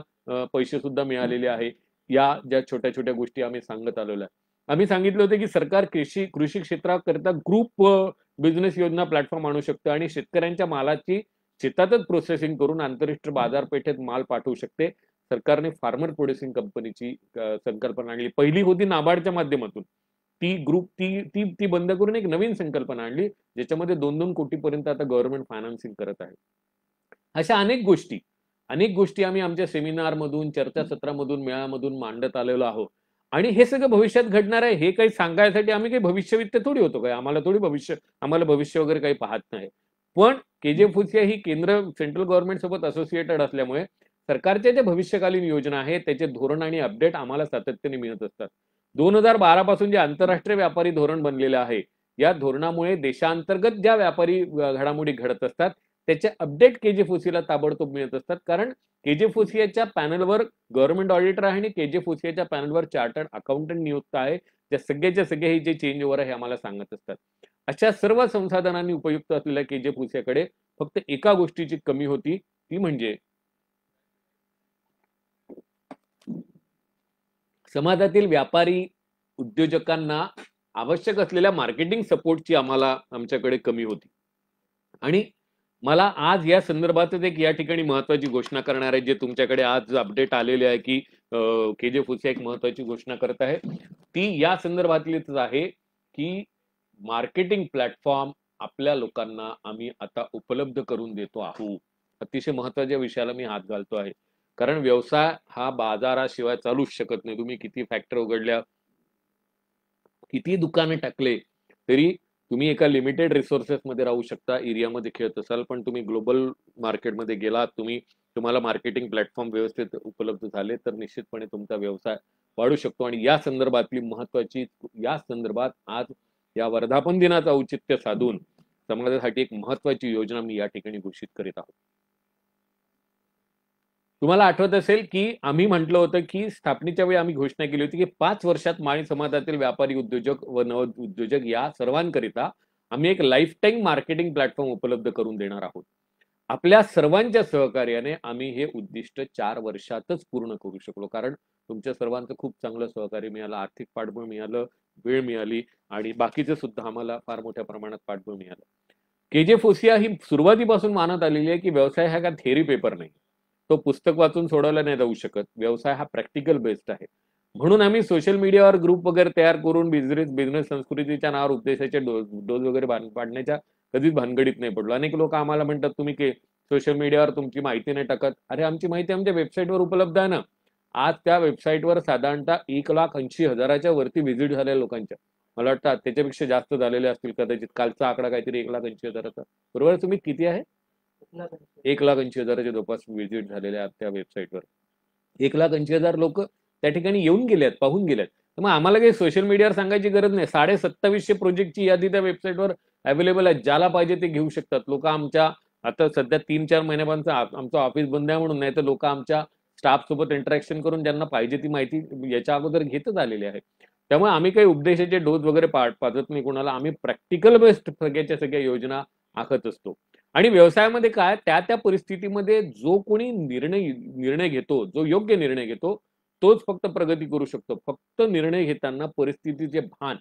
पैसे सुद्धा मिळालेले आहे. या ज्या छोट्या छोट्या गोष्टी आम्ही सांगत आलेलो आहे. आम्ही सांगितलं होतं की सरकार कृषी क्षेत्राकरता ग्रुप बिझनेस योजना प्लॅटफॉर्म आणू शकतं आणि शेतकऱ्यांच्या मालाची शेतातच प्रोसेसिंग करून आंतरराष्ट्रीय बाजारपेठेत माल पाठवू शकते. सरकारने फार्मर प्रोड्युसिंग कंपनीची संकल्पना आणली. पहिली होती नाबार्डच्या माध्यमातून, ती ग्रुप ती ती बंद करून एक नवीन संकल्पना आणली, ज्याच्यामध्ये 2-2 कोटीपर्यंत आता गव्हर्नमेंट फायनान्सिंग करत आहे. अशा अनेक गोष्टी आम्ही आमच्या सेमिनारमधून, चर्चासत्रामधून, मेळामधून मांडत आलेलो आहोत. आणि हे सगळं भविष्यात घडणार आहे हे काही सांगायसाठी आम्ही काही भविष्यवित्त थोडी होतो काय, आम्हाला भविष्य वगैरे काही पाहत नाही. पण केजीएफसीआय ही सेंट्रल गव्हर्नमेंट सोबत असोसिएटेड असल्यामुळे सरकारच्या ज्या भविष्यकालीन योजना आहेत त्याचे धोरण आणि अपडेट आम्हाला सातत्याने मिळत असतात. 2012 पासून जे आंतरराष्ट्रीय व्यापारी धोरण बनलेलं आहे, या धोरणामुळे देशांतर्गत ज्या व्यापारी घडामोडी घडत असतात त्याचे अपडेट केजीएफसीला ताबडतोब मिळत असतात, कारण केजीएफसीआयच्या पॅनलवर गव्हर्नमेंट ऑडिटर आहे आणि केजीएफसीआयच्या पॅनलवर चार्टर्ड अकाउंटंट नियुक्त आहे. त्या सगळ्याच्या सगळे हे जे चेंज ओव्हर आहे आम्हाला सांगत असतात. अशा सर्व संसाधनांनी उपयुक्त असलेल्या केजीएफसीआयकडे फक्त एका गोष्टीची कमी होती, ती म्हणजे समाजातील व्यापारी उद्योजकांना आवश्यक असलेल्या मार्केटिंग सपोर्टची आमच्याकडे कमी होती. आणि मला आज या संदर्भातच एक या ठिकाणी महत्वाची घोषणा करणार आहे, जे तुमच्याकडे आज अपडेट आलेले आहे की केजीएफसीआय एक महत्वाची घोषणा करत आहे. ती या संदर्भातलीच आहे की मार्केटिंग प्लॅटफॉर्म आपल्या लोकांना आम्ही आता उपलब्ध करून देतो आहोत. अतिशय महत्वाच्या विषयाला मी हात घालतो आहे, कारण व्यवसाय हा बाजाराशिवाय चालूच शकत नाही. तुम्ही किती फॅक्टरी उघडल्या, किती दुकाने टाकले, तरी तुम्ही एका लिमिटेड रिसोर्सेस मध्ये राहू शकता, एरियामध्ये खेळत असाल. पण तुम्ही ग्लोबल मार्केटमध्ये गेलात, तुम्हाला मार्केटिंग प्लॅटफॉर्म व्यवस्थित उपलब्ध झाले तर निश्चितपणे तुमचा व्यवसाय वाढू शकतो. आणि या संदर्भात आज या वर्धापन दिनाचं औचित्य साधून समाजासाठी एक महत्वाची योजना मी या ठिकाणी घोषित करीत आहोत. तुम्हाला आठवत असेल की आम्ही म्हटलं होतं की स्थापनेच्या वेळी आम्ही घोषणा केली होती की 5 वर्षात माळी समाजातील व्यापारी उद्योजक व नव उद्योजक या सर्वांकरिता आम्ही एक लाईफ टाईम मार्केटिंग प्लॅटफॉर्म उपलब्ध करून देणार आहोत. आपल्या सर्वांच्या सहकार्याने आम्ही हे उद्दिष्ट 4 वर्षातच पूर्ण करू शकलो, कारण तुमच्या सर्वांचं खूप चांगलं सहकार्य मिळालं, आर्थिक पाठबळ मिळालं, वेळ मिळाली आणि बाकीचे सुद्धा आम्हाला फार मोठ्या प्रमाणात पाठबळ मिळालं. केजीएफसीआय ही सुरुवातीपासून मानत आलेली आहे की व्यवसाय हा का थेअरी पेपर नाही, तो पुस्तक वाचून सोडवला नाही जाऊ शकत. व्यवसाय हा प्रॅक्टिकल बेस्ड आहे. म्हणून आम्ही सोशल मीडियावर ग्रुप वगैरे तयार करून बिझनेस संस्कृतीच्या नावावर उपदेशाचे डोस वगैरे पाडण्याच्या कधीच भानगडीत नाही पडलो. अनेक लोक आम्हाला म्हणतात तुम्ही सोशल मीडियावर तुमची माहिती नाही टाकत. अरे आमची माहिती आमच्या वेबसाईटवर उपलब्ध आहे ना. आज त्या वेबसाईटवर साधारणतः 1,80,000च्या वरती व्हिजिट झालेल्या लोकांच्या, मला वाटतं त्याच्यापेक्षा जास्त झालेले असतील कदाचित. कालचा आकडा काहीतरी 1,80,000चा. बरोबर तुम्ही किती आहे? 1,80,000च्या जवळपास व्हिजिट झालेल्या त्या वेबसाईटवर. 1,80,000 लोक त्या ठिकाणी येऊन गेलेत, पाहून गेलेत. तर मग आम्हाला काही सोशल मीडियावर सांगायची गरज नाही. 2,2700 प्रोजेक्टची यादी त्या वेबसाईटवर अवेलेबल आहे. ज्याला पाहिजे ते घेऊ शकतात लोक. आमच्या आता सध्या 3-4 महिन्यापासून आमचं ऑफिस बंद आहे म्हणून, नाही तर लोक आमच्या स्टाफ सोबत इंटरॅक्शन करून ज्यांना पाहिजे ती माहिती याच्या अगोदर घेतच आलेली आहे. त्यामुळे आम्ही काही उपदेशाचे डोस वगैरे पाजत नाही कोणाला. आम्ही प्रॅक्टिकल बेस्ड सगळ्या योजना आखत असतो. आणि व्यवसायामध्ये काय, त्या परिस्थितीमध्ये जो कोणी निर्णय घेतो, जो योग्य निर्णय घेतो, तोच फक्त प्रगती करू शकतो. फक्त निर्णय घेताना परिस्थितीचे भान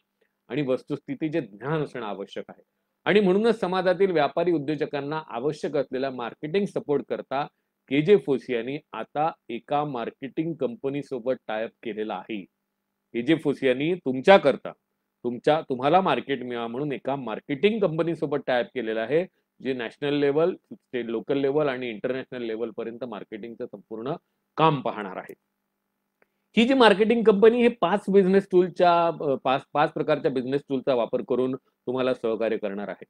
आणि वस्तुस्थितीचे ज्ञान असणं आवश्यक आहे. आणि म्हणूनच समाजातील व्यापारी उद्योजकांना आवश्यक असलेला मार्केटिंग सपोर्ट करता KJ फोसियानी आता एका मार्केटिंग कंपनी सोबत टायअप केलेला आहे. KJ फोसियानी तुमच्याकरता तुम्हाला मार्केट मिळावा म्हणून एका मार्केटिंग कंपनी सोबत टायअप केलेला आहे, जे national level, state, local level आणि इंटरनॅशनल लेवल पर्यंत मार्केटिंगचं संपूर्ण काम पाहणार आहे. ही जी मार्केटिंग कंपनी हे 5 बिझनेस टूलच्या 5 प्रकारच्या बिझनेस टूलचा वापर करून तुम्हाला सहकार्य करणार आहे.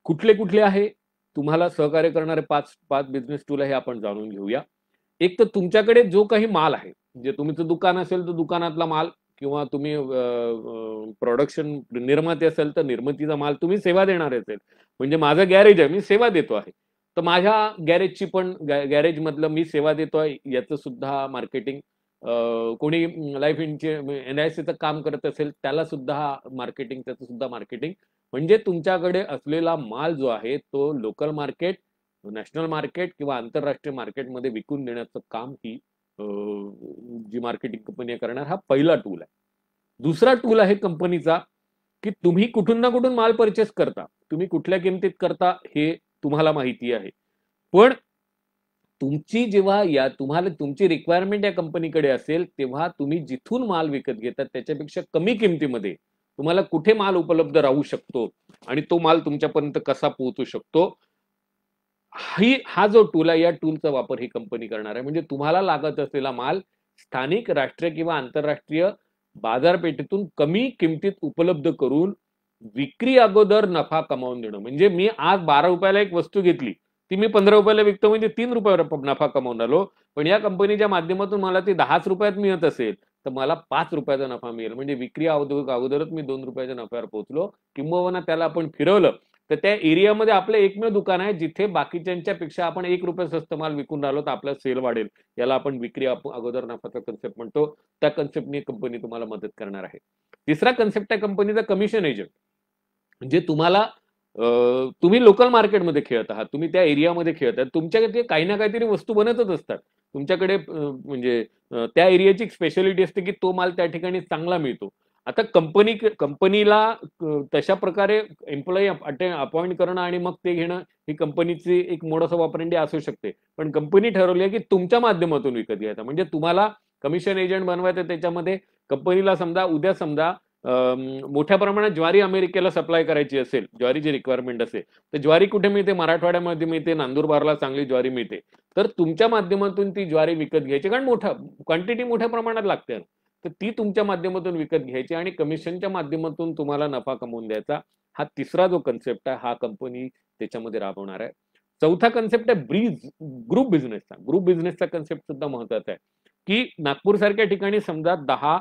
कुठले आहे तुम्हाला सहकार्य करणारे 5 बिझनेस टूल आहे आपण जाणून घेऊया. एक तर तुमच्याकडे जो काही माल आहे, जे तुमचं दुकान असेल तर दुकानातला माल, किंवा तुम्ही प्रोडक्शन निर्माते असेल तर निर्मितीचा माल, तुम्ही सेवा देणार असेल म्हणजे माझं गॅरेज आहे, मी सेवा देतो आहे, तर माझ्या गॅरेजची पण गॅरेज मधलं मी सेवा देतोय याचं सुद्धा मार्केटिंग. कोणी लाईफ NICचं काम करत असेल त्याला सुद्धा मार्केटिंग, त्याचं सुद्धा मार्केटिंग. म्हणजे तुमच्याकडे असलेला माल जो आहे तो लोकल मार्केट, नॅशनल मार्केट किंवा आंतरराष्ट्रीय मार्केटमध्ये विकून देण्याचं काम ही जी मार्केटिंग कंपनी करणार, हा पहिला टूल आहे. दुसरा टूल आहे कंपनीचा की तुम्ही कुठून ना कुठून माल परचेस करता, तुम्ही कुठल्या किमतीत करता हे तुम्हाला माहिती आहे, पण जेव्हा तुम्हाला तुमची रिक्वायरमेंट या कंपनीकडे असेल तेव्हा तुम्ही जिथून माल विकत घेतात त्याच्यापेक्षा कमी किमतीमध्ये तुम्हाला कुठे माल उपलब्ध राहू शकतो आणि तो माल तुमच्यापर्यंत कसा पोहोचू शकतो, हा जो टूल आहे, या टूलचा वापर ही कंपनी करणार आहे. म्हणजे तुम्हाला लागत असलेला माल स्थानिक, राष्ट्रीय किंवा आंतरराष्ट्रीय बाजारपेठेतून कमी किमतीत उपलब्ध करून विक्री अगोदर नफा कमावून देणं. म्हणजे मी आज 12 रुपयाला एक वस्तू घेतली, ती मी 15 रुपयाला विकतो म्हणजे 3 रुपयावर नफा कमावून आलो. पण या कंपनीच्या माध्यमातून मला ती 10 रुपयात मिळत असेल तर मला 5 रुपयाचा नफा मिळेल. म्हणजे विक्री अगोदरच मी 2 रुपयाच्या नफ्यावर पोहोचलो. किंबहुना त्याला आपण फिरवलं तर त्या एरियामध्ये आपलं एकमेव दुकान आहे जिथे बाकीच्यांच्या पेक्षा आपण 1 रुपया स्वस्त माल विकून राहिलो तर आपला सेल वाढेल. याला आपण विक्री अगोदर नफाचा कन्सेप्ट म्हणतो. त्या कन्सेप्टनी कंपनी तुम्हाला मदत करणार आहे. तिसरा कन्सेप्ट आहे कंपनीचा कमिशन एजंट. म्हणजे तुम्ही लोकल मार्केटमध्ये खेळत आहात, तुम्ही त्या एरियामध्ये खेळत आहात, तुमच्याकडे काही ना काहीतरी वस्तू बनतच असतात. तुमच्याकडे म्हणजे त्या एरियाची एक स्पेशालिटी असते की तो माल त्या ठिकाणी चांगला मिळतो. आता कंपनीला तशा प्रकारे एम्प्लॉई अपॉइंट करणं आणि मग ते घेणं ही कंपनीची एक मोडस ऑपरेंडी असू शकते. पण कंपनी ठरवली आहे की तुमच्या माध्यमातून विकत घ्यायचा. म्हणजे तुम्हाला कमिशन एजंट बनवायचं. त्याच्यामध्ये कंपनीला उद्या समजा मोठ्या प्रमाणात ज्वारी अमेरिकेला सप्लाय करायची असेल, ज्वारीची रिक्वायरमेंट असेल, तर ज्वारी कुठे मिळते? मराठवाड्यामध्ये मिळते, नंदुरबारला चांगली ज्वारी मिळते. तर तुमच्या माध्यमातून ती ज्वारी विकत घ्यायची, कारण क्वांटिटी मोठ्या प्रमाणात लागते, तर ती तुमच्या माध्यमातून विकत घ्यायची आणि कमिशनच्या माध्यमातून तुम्हाला नफा कमवून द्यायचा. हा तिसरा जो कन्सेप्ट आहे हा कंपनी त्याच्यामध्ये राबवणार आहे. चौथा कन्सेप्ट आहे ग्रुप बिझनेसचा. ग्रुप बिझनेसचा कन्सेप्ट सुद्धा महत्वाचा आहे की नागपूर सारख्या ठिकाणी समजा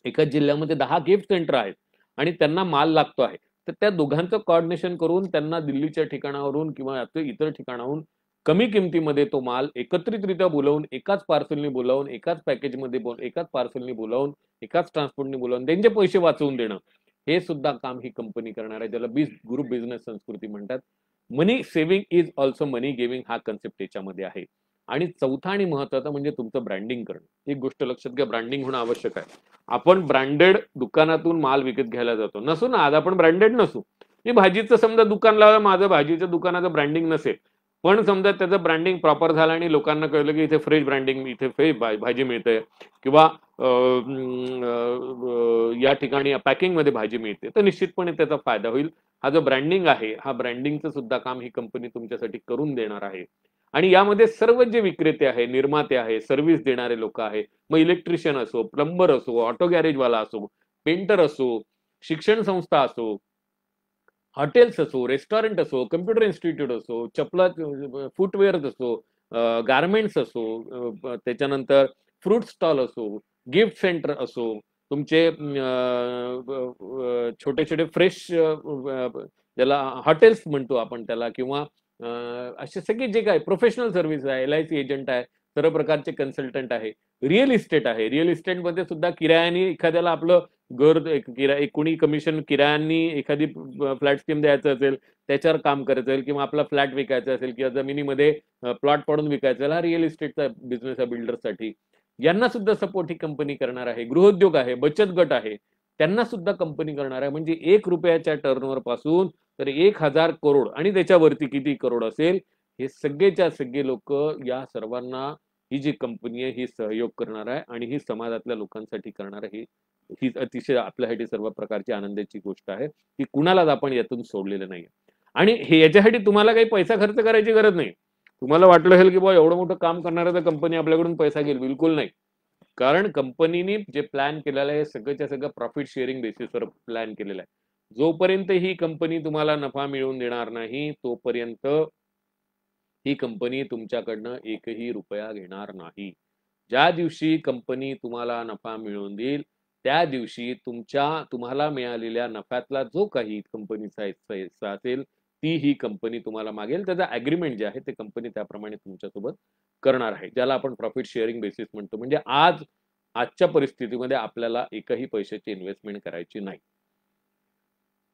एकाच जिल्ह्यामध्ये 10 गिफ्ट सेंटर आहेत आणि त्यांना माल लागतो आहे, तर त्या दोघांचं कोऑर्डिनेशन करून त्यांना दिल्लीच्या ठिकाणावरून किंवा इतर ठिकाणाहून कमी किमतीमध्ये तो माल एकत्रितरित्या बोलावून, एकाच पार्सलनी बोलावून, एकाच पॅकेजमध्ये एकाच पार्सलनी बोलावून, एकाच ट्रान्सपोर्टनी बोलावून त्यांचे पैसे वाचवून देणं, हे सुद्धा काम ही कंपनी करणार आहे. ज्याला ग्रुप बिझनेस संस्कृती म्हणतात. Money saving is also money giving हा कन्सेप्ट त्याच्यामध्ये आहे. आणि चौथा आणि महत्वाचा म्हणजे तुमचं ब्रँडिंग करणं. एक गोष्ट लक्षात घ्या, ब्रँडिंग होणं आवश्यक आहे. आपण ब्रँडेड दुकानातून माल विकत घ्यायला जातो, नसू ना, आज आपण ब्रँडेड नसू. मी भाजीचं समजा दुकान लावलं, माझं भाजीच्या दुकानाचं ब्रँडिंग नसेल, पण समजा त्याचं ब्रँडिंग प्रॉपर झालं आणि लोकांना कळलं की इथे फ्रेश ब्रँडिंग, इथे फ्रेश भाजी मिळते किंवा या ठिकाणी पॅकिंग मध्ये भाजी मिळते, तर निश्चितपणे त्याचा फायदा होईल. हा जो ब्रँडिंग आहे, हा ब्रँडिंगचं सुद्धा काम ही कंपनी तुमच्यासाठी करून देणार आहे. आणि यामध्ये सर्व जे विक्रेते आहे, निर्माते आहे, सर्व्हिस देणारे लोक आहे, मग इलेक्ट्रिशियन असो, प्लंबर असो, ऑटो गॅरेजवाला असो, पेंटर असो, शिक्षण संस्था असो, हॉटेल्स असो, रेस्टॉरंट असो, कम्प्युटर इन्स्टिट्यूट असो, चपला, फुटवेअर असो, गारमेंट्स असो, त्याच्यानंतर फ्रूट स्टॉल असो, गिफ्ट सेंटर असो, तुमचे छोटे छोटे फ्रेश, ज्याला हॉटेल्स म्हणतो आपण त्याला, किंवा असे सगळे जे काय प्रोफेशनल सर्व्हिस आहे, LIC एजंट आहे, सर्व प्रकारचे कन्सल्टंट आहे, रिअल इस्टेट आहे, रिअल इस्टेटमध्ये सुद्धा किरायाने एखाद्याला आपलं घर, कोणी कमिशन किरायांनी एखादी फ्लॅट स्कीम द्यायचं असेल, त्याच्यावर काम करायचं असेल, किंवा आपला फ्लॅट विकायचा असेल, किंवा जमिनीमध्ये प्लॉट पडून विकायचा असेल, हा रिअल इस्टेटचा बिझनेस आहे बिल्डरसाठी, यांना सुद्धा सपोर्ट ही कंपनी करणार आहे. गृहोद्योग आहे, बचत गट आहे, त्यांना सुद्धा कंपनी करणार आहे. म्हणजे 1 रुपयाच्या टर्नओव्हर पासून तर 1,000 करोड आणि त्याच्यावरती किती करोड असेल, हे सगळेच्या सगळे लोक, या सर्वांना ही जी कंपनी आहे ही सहयोग करणार आहे आणि ही समाजातल्या लोकांसाठी करणार आहे. ही अतिशय आपल्यासाठी सर्व प्रकारची आनंदाची गोष्ट आहे की कुणालाच आपण यातून सोडलेलं नाही. आणि हे याच्यासाठी तुम्हाला काही पैसा खर्च करायची गरज नाही. तुम्हाला वाटलं असेल की बा एवढं मोठं काम करणार तर कंपनी आपल्याकडून पैसा घेईल, बिलकुल नाही. कारण कंपनीने जे प्लॅन केलेलं आहे सगळंच्या सगळं प्रॉफिट शेअरिंग बेसिसवर प्लॅन केलेलं आहे. जोपर्यंत ही कंपनी तुम्हाला नफा मिळवून देणार नाही, तोपर्यंत ही कंपनी तुमच्याकडनं 1ही रुपया घेणार नाही. ज्या दिवशी कंपनी तुम्हाला नफा मिळवून देईल, त्या दिवशी तुम्हाला मिळालेल्या नफ्यातला जो काही कंपनीचा हिस्सा असेल, ती ही कंपनी तुम्हाला मागेल. त्याचा अग्रीमेंट जे आहे ते कंपनी त्याप्रमाणे तुमच्यासोबत करणार आहे, ज्याला आपण प्रॉफिट शेअरिंग बेसिस म्हणतो. म्हणजे आजच्या परिस्थितीमध्ये आपल्याला एकही पैशाची इन्व्हेस्टमेंट करायची नाही.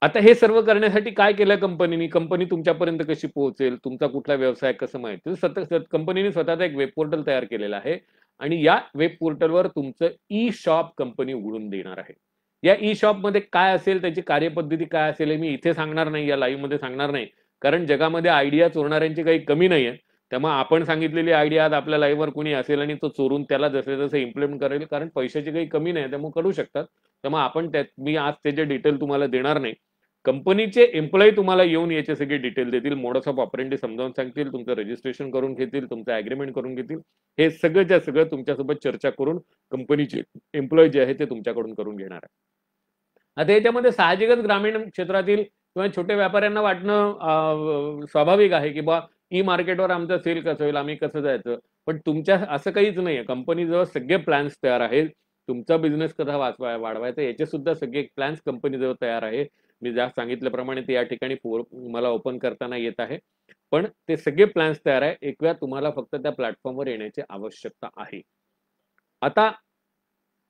आता हे सर्व करण्यासाठी काय केलं कंपनीने? कंपनी तुमच्यापर्यंत कशी पोहोचेल, तुमचा कुठला व्यवसाय कसं माहिती, कंपनीने स्वतःचा एक वेब पोर्टल तयार केलेला आहे आणि या वेब पोर्टलवर तुमचं ई शॉप कंपनी उघडून देणार आहे. या ई शॉप मध्ये काय असेल, त्याची कार्यपद्धती काय असेल, हे मी इथे सांगणार नाही, या लाईव्ह मध्ये सांगणार नाही, कारण जगामध्ये आयडिया चोरणाऱ्यांची काही कमी नाहीये. त्यामुळे आपण सांगितलेली आयडिया आज आपल्या लाईव्हवर कोणी असेल आणि तो चोरून त्याला जसे जसे इम्प्लिमेंट करेल, कारण पैशाची काही कमी नाही, त्यामुळे करू शकतात. त्यामुळे आपण मी आज त्याचे डिटेल तुम्हाला देणार नाही. कंपनीचे एम्प्लॉई तुम्हाला येऊन याचे सगळे डिटेल देतील, मोडस ऑफ ऑपरेंडी समजावून सांगतील, तुमचं रजिस्ट्रेशन करून घेतील, तुमचं अग्रीमेंट करून घेतील. हे सगळंच्या सगळं तुमच्यासोबत चर्चा करून कंपनीचे एम्प्लॉई जे आहे ते तुमच्याकडून करून घेणार आहे. आता याच्यामध्ये साहजिकच ग्रामीण क्षेत्रातील किंवा छोट्या व्यापाऱ्यांना वाटणं स्वाभाविक आहे की बा ई मार्केटवर आमचं सेल कसं होईल, आम्ही कसं जायचं. पण तुमच्या असं काहीच नाहीये. कंपनीजवळ सगळे प्लॅन्स तयार आहेत. तुमचा बिझनेस कसा वाढवायचा याचे सुद्धा सगळे प्लॅन्स कंपनीजवळ तयार आहे. मी ज्या सांगितल्याप्रमाणे ते या ठिकाणी मला ओपन करताना येत आहे. पण ते सगळे प्लॅन्स तयार आहे. एक वेळा तुम्हाला फक्त त्या प्लॅटफॉर्मवर येण्याची आवश्यकता आहे. आता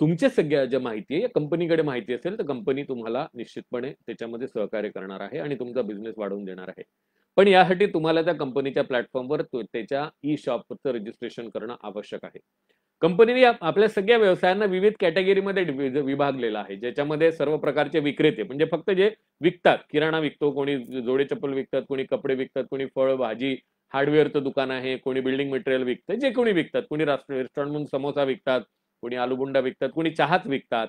तुमच्या सगळ्या ज्या माहिती आहे या कंपनीकडे माहिती असेल तर कंपनी तुम्हाला निश्चितपणे त्याच्यामध्ये सहकार्य करणार आहे आणि तुमचा बिझनेस वाढवून देणार आहे. पण यासाठी तुम्हाला त्या कंपनीच्या प्लॅटफॉर्मवर त्याच्या ई शॉपचं रजिस्ट्रेशन करणं आवश्यक आहे. कंपनीने आपल्या सगळ्या व्यवसायांना विविध कॅटेगरीमध्ये विभागलेला आहे, ज्याच्यामध्ये सर्व प्रकारचे विक्रेते म्हणजे फक्त जे विकतात, किराणा विकतो, कोणी जोडे चप्पल विकतात, कोणी कपडे विकतात, कोणी फळ भाजी हार्डवेअरचं दुकान आहे, कोणी बिल्डिंग मटेरियल विकतं, जे कोणी विकतात, कोणी रेस्टॉरंट म्हणून समोसा विकतात, कोणी आलूबुंडा विकतात, कोणी चहाच विकतात.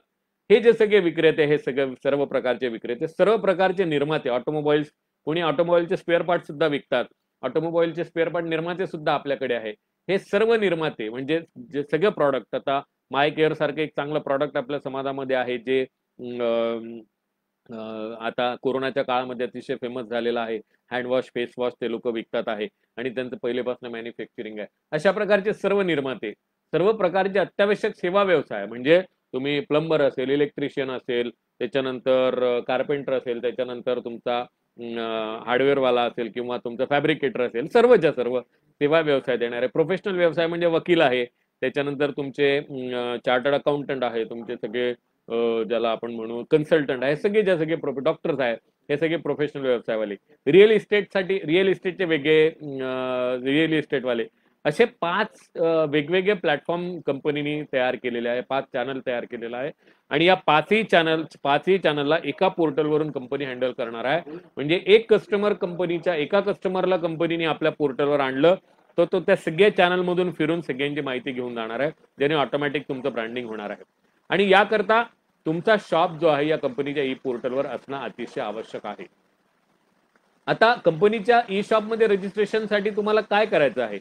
हे जे सगळे विक्रेते, हे सगळे सर्व प्रकारचे विक्रेते, सर्व प्रकारचे निर्माते, ऑटोमोबाईल्स, कोणी ऑटोमोबाईलचे स्पेअर पार्ट सुद्धा विकतात, ऑटोमोबाईलचे स्पेअर पार्ट निर्माते सुद्धा आपल्याकडे आहे. हे सर्व निर्माते म्हणजे जे सगळे प्रॉडक्ट, आता माय केअर सारखे एक चांगलं प्रॉडक्ट आपल्या समाजामध्ये आहे, जे आता कोरोनाच्या काळामध्ये अतिशय फेमस झालेलं आहे. हँडवॉश, फेस वॉश ते लोक विकतात आहे आणि त्यांचं पहिलेपासून मॅन्युफॅक्चरिंग आहे. अशा प्रकारचे सर्व निर्माते, सर्व प्रकारचे अत्यावश्यक सेवा व्यवसाय म्हणजे तुम्ही प्लंबर असेल, इलेक्ट्रिशियन असेल, त्याच्यानंतर कार्पेंटर असेल, त्याच्यानंतर तुमचा हार्डवेअरवाला असेल किंवा तुमचा फॅब्रिकेटर असेल, सर्वच्या सर्व सेवा व्यवसाय देणारे. प्रोफेशनल व्यवसाय म्हणजे वकील आहे, त्याच्यानंतर तुमचे चार्टर्ड अकाउंटंट आहे, तुमचे सगळे ज्याला आपण म्हणू कन्सल्टंट आहे, सगळे जे सगळे डॉक्टर्स आहेत, हे सगळे प्रोफेशनल व्यवसायवाले. रिअल इस्टेटचे वेगळे रिअल इस्टेटवाले, असे 5 वेगवेगळे प्लॅटफॉर्म कंपनीने तयार केलेले आहे, 5 चॅनल तयार केलेला आहे आणि या 5ही चॅनलला एका पोर्टलवरून कंपनी हँडल करणार आहे. म्हणजे एका कस्टमरला कंपनीने आपल्या पोर्टलवर आणलं तर तो त्या सगळ्या चॅनलमधून फिरून सगळ्यांची माहिती घेऊन जाणार आहे, ज्याने ऑटोमॅटिक तुमचं ब्रँडिंग होणार आहे. आणि याकरता तुमचा शॉप जो आहे या कंपनीच्या ई पोर्टलवर असणं अतिशय आवश्यक आहे. आता कंपनीच्या ई शॉप मध्ये रजिस्ट्रेशनसाठी तुम्हाला काय करायचं आहे,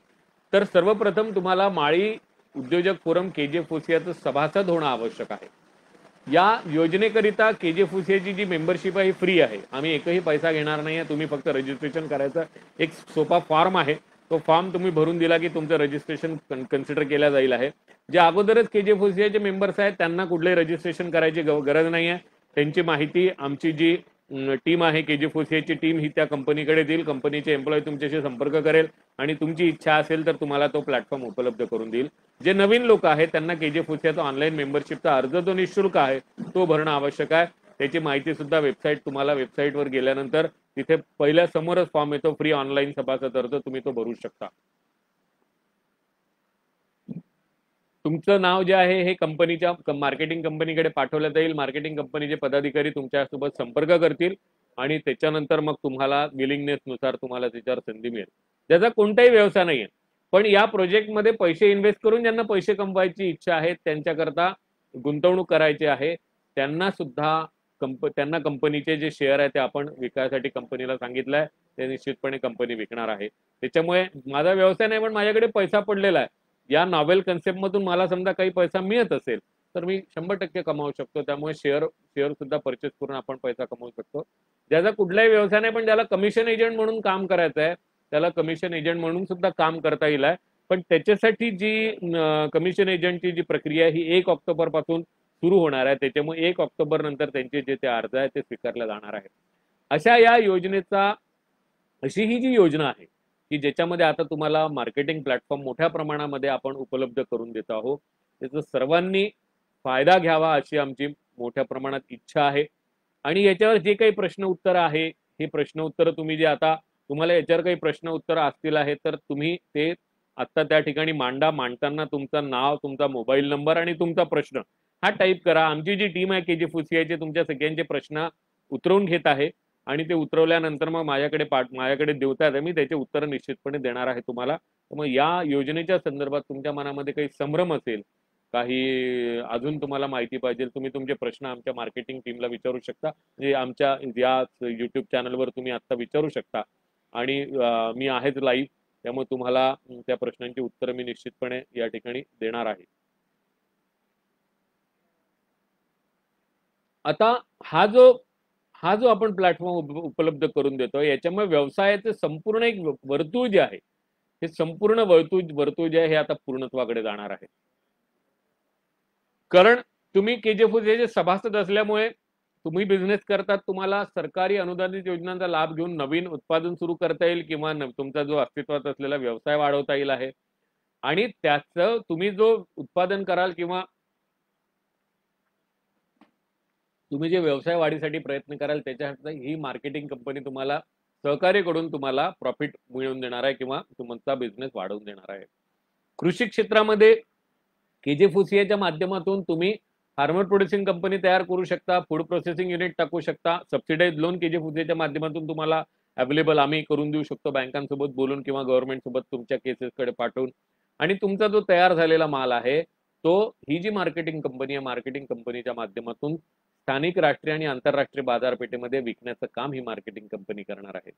तर सर्वप्रथम तुम्हाला माळी उद्योजक फोरम KGF सभासद होणं आवश्यक आहे. या योजनेकरिता KGF जी मेंबरशिप आहे फ्री आहे. आम्ही एकही पैसा घेणार नाही आहे. तुम्ही फक्त रजिस्ट्रेशन करायचं. एक सोपा फॉर्म आहे, तो फॉर्म तुम्ही भरून दिला की तुमचं रजिस्ट्रेशन कन्सिडर केलं जाईल आहे. जे अगोदरच KGF मेंबर्स आहेत त्यांना कुठलंही रजिस्ट्रेशन करायची गरज नाही आहे. त्यांची माहिती आमची जी टीम आहे KGF टीम ही त्या कंपनीकडे देईल. कंपनीचे एम्प्लॉय तुमच्याशी संपर्क करेल आणि तुमची इच्छा असेल तर तुम्हाला तो प्लॅटफॉर्म उपलब्ध करून देईल. जे नवीन लोक आहेत त्यांना KGF ऑनलाईन मेंबरशिपचा अर्ज जो निःशुल्क आहे तो भरणं आवश्यक आहे. त्याची माहिती सुद्धा तुम्हाला वेबसाईटवर गेल्यानंतर तिथे पहिल्या समोरच फॉर्म येतो, फ्री ऑनलाईन सभासद अर्ज, तुम्ही तो भरू शकता. तुमचं नाव जे आहे हे कंपनीच्या मार्केटिंग कंपनीकडे पाठवलं जाईल. मार्केटिंग कंपनीचे पदाधिकारी तुमच्यासोबत संपर्क करतील आणि त्याच्यानंतर मग तुम्हाला विलिंगनेस नुसार तुम्हाला त्याच्यावर संधी मिळेल. ज्याचा कोणताही व्यवसाय नाहीये पण या प्रोजेक्टमध्ये पैसे इन्व्हेस्ट करून ज्यांना पैसे कमवायची इच्छा आहे, त्यांच्याकरता गुंतवणूक करायची आहे, त्यांना सुद्धा त्यांना कंपनीचे जे शेअर आहे ते आपण विकायसाठी कंपनीला सांगितलंय, ते निश्चितपणे कंपनी विकणार आहे. त्याच्यामुळे माझा व्यवसाय नाही पण माझ्याकडे पैसा पडलेला आहे, या नॉवेल कन्सेप्ट मधून मला समजा काही पैसा मिळत असेल तर मी 100% कमावू शकतो. त्यामुळे शेअर सुद्धा परचेस करून आपण पैसा कमवू शकतो. ज्याचा कुठलाही व्यवसाय नाही पण ज्याला कमिशन एजंट म्हणून काम करायचं आहे त्याला कमिशन एजंट म्हणून सुद्धा काम करता येईल आहे. पण त्याच्यासाठी जी कमिशन एजंटची जी प्रक्रिया ही 1 ऑक्टोबर पासून सुरू होणार आहे. त्याच्यामुळे 1 ऑक्टोबर नंतर त्यांचे जे ते अर्ज आहे ते स्वीकारले जाणार आहे. अशा या योजनेचा अशी ही जी योजना आहे की ज्याच्यामध्ये आता तुम्हाला मार्केटिंग प्लॅटफॉर्म मोठ्या प्रमाणामध्ये आपण उपलब्ध करून देत आहोत, त्याचा सर्वांनी फायदा घ्यावा अशी आमची मोठ्या प्रमाणात इच्छा आहे. आणि याच्यावर जे काही प्रश्न उत्तर आहे हे प्रश्न उत्तर तुम्ही जे आता तुम्हाला याच्यावर काही प्रश्न उत्तर असतील आहे तर तुम्ही ते आता त्या ठिकाणी मांडताना तुमचं नाव, तुमचा मोबाईल नंबर आणि तुमचा प्रश्न हा टाईप करा. आमची जी टीम आहे KGF तुमच्या सगळ्यांचे प्रश्न उतरवून घेत आहे आणि ते उतरवल्यानंतर मग माझ्याकडे देवतात, मी त्याचे उत्तर निश्चितपणे देणार आहे तुम्हाला. मग या योजनेच्या संदर्भात तुमच्या मनामध्ये काही संभ्रम असेल, काही अजून तुम्हाला माहिती पाहिजे, तुम्ही तुमचे प्रश्न आमच्या मार्केटिंग टीमला विचारू शकता. म्हणजे आमच्या या YouTube चॅनलवर तुम्ही आता विचारू शकता आणि मी आहेच लाईव्ह, त्यामुळे तुम्हाला त्या प्रश्नांची उत्तर मी निश्चितपणे या ठिकाणी देणार आहे. आता हा जो आपण प्लॅटफॉर्म उपलब्ध करून देतो याच्यामुळे व्यवसायाचे संपूर्ण एक वर्तुळ जे आहे हे संपूर्ण वर्तुळ जे आहे हे आता पूर्णत्वाकडे जाणार आहे. कारण तुम्ही KGF सभासद असल्यामुळे तुम्ही बिझनेस करतात, तुम्हाला सरकारी अनुदानित योजनांचा लाभ घेऊन नवीन उत्पादन सुरू करता येईल किंवा तुमचा जो अस्तित्वात असलेला व्यवसाय वाढवता येईल आहे. आणि त्याचं तुम्ही जो उत्पादन कराल किंवा तुम्ही जे व्यवसाय वाढीसाठी प्रयत्न कराल त्याच्यासाठी ही मार्केटिंग कंपनी तुम्हाला सहकार्य करून तुम्हाला प्रॉफिट मिळवून देणार आहे किंवा तुमचा बिझनेस वाढवून देणार आहे. कृषी क्षेत्रामध्ये KGF माध्यमातून तुम्ही फार्मर प्रोड्युसिंग कंपनी तयार करू शकता, फूड प्रोसेसिंग युनिट टाकू शकता, सबसिडाइज लोन KGF माध्यमातून तुम्हाला अवेलेबल आम्ही करून देऊ शकतो बँकांसोबत बोलून किंवा गव्हर्नमेंट सोबत तुमच्या केसेसकडे पाठवून. आणि तुमचा जो तयार झालेला माल आहे तो ही जी मार्केटिंग कंपनी आहे मार्केटिंग कंपनीच्या माध्यमातून स्थानिक, राष्ट्रीय आणि आंतरराष्ट्रीय बाजारपेठेमध्ये विकण्याचं काम ही मार्केटिंग कंपनी करणार आहे.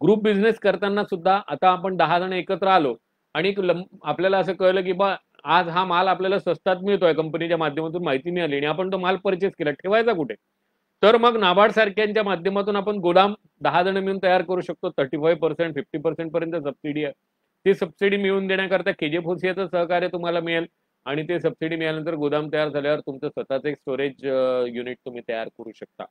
ग्रुप बिझनेस करताना सुद्धा आता आपण 10 जण एकत्र आलो आणि आपल्याला असं कळलं की बा आज हा माल आपल्याला स्वस्तात मिळतोय, कंपनीच्या माध्यमातून माहिती मिळाली आणि आपण तो माल परचेस केला, ठेवायचा कुठे? तर मग नाबार्ड सारख्यांच्या माध्यमातून आपण गोदाम 10 जण मिळून तयार करू शकतो. 35% 50% पर्यंत सबसिडी आहे. ती सबसिडी मिळवून देण्याकरता KGF सहकार्य तुम्हाला मिळेल आणि ते सबसिडी मिळाल्यानंतर गोदाम तयार झाल्यावर तुमचं स्वतःच एक स्टोरेज युनिट तुम्ही तयार करू शकता.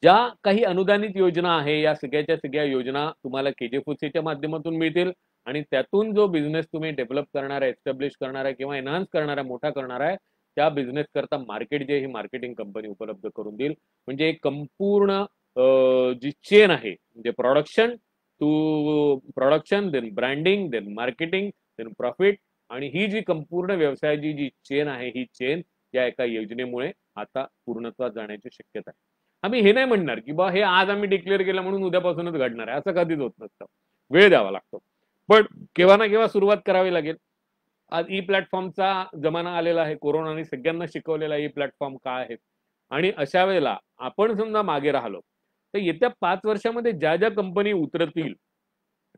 ज्या काही अनुदानित योजना आहे या सगळ्याच्या सगळ्या योजना तुम्हाला KGF माध्यमातून मिळतील आणि त्यातून जो बिझनेस तुम्ही डेव्हलप करणार आहे, एस्टॅब्लिश करणार आहे किंवा एनहान्स करणार आहे, मोठा करणार आहे, त्या बिझनेस करता मार्केट जे ही मार्केटिंग कंपनी उपलब्ध करून देईल. म्हणजे एक संपूर्ण जी चेन आहे म्हणजे production to production, then branding, then marketing, then profit. आणि ही जी संपूर्ण व्यवसायाची जी चेन आहे, ही चेन या एका योजनेमुळे आता पूर्णत्वास जाण्याची शक्यता आहे. आम्ही हे नाही म्हणणार की बा हे आज आम्ही डिक्लेअर केलं म्हणून उद्यापासूनच घडणार आहे, असं कधीच होत नसतं. वेळ द्यावा लागतो, पण केव्हा ना केव्हा सुरुवात करावी लागेल. आज ई प्लॅटफॉर्मचा जमाना आलेला आहे. कोरोनाने सगळ्यांना शिकवलेला ई प्लॅटफॉर्म काय आहे. आणि अशा वेळेला आपण समजा मागे राहिलो तर येत्या 5 वर्षामध्ये ज्या ज्या कंपनी उतरतील,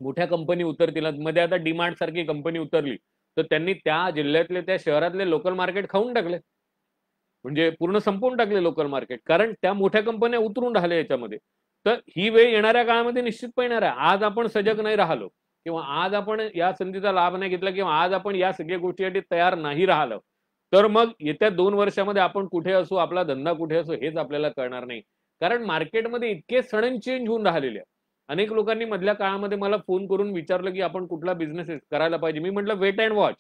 मोठ्या कंपनी उतरतील, मध्ये आता डीमार्ट सारखी कंपनी उतरली तर त्यांनी त्या जिल्ह्यातले त्या शहरातले लोकल मार्केट खाऊन टाकले, म्हणजे पूर्ण संपवून टाकले लोकल मार्केट, कारण त्या मोठ्या कंपन्या उतरून राहिल्या याच्यामध्ये. तर ही वेळ येणाऱ्या काळामध्ये निश्चितपणे येणार आहे. आज आपण सजग नाही राहिलो किंवा आज आपण या संधीचा लाभ नाही घेतला किंवा आज आपण या सगळ्या गोष्टीसाठी तयार नाही राहिलो तर मग येत्या 2 वर्षामध्ये आपण कुठे असू, आपला धंदा कुठे असू हेच आपल्याला कळणार नाही. कारण मार्केटमध्ये इतके सडन चेंज होऊन राहिलेले आहे. अनेक लोकांनी मधल्या काळामध्ये मला फोन करून विचारलं की आपण कुठला बिझनेस करायला पाहिजे. मी म्हटलं वेट अँड वॉच.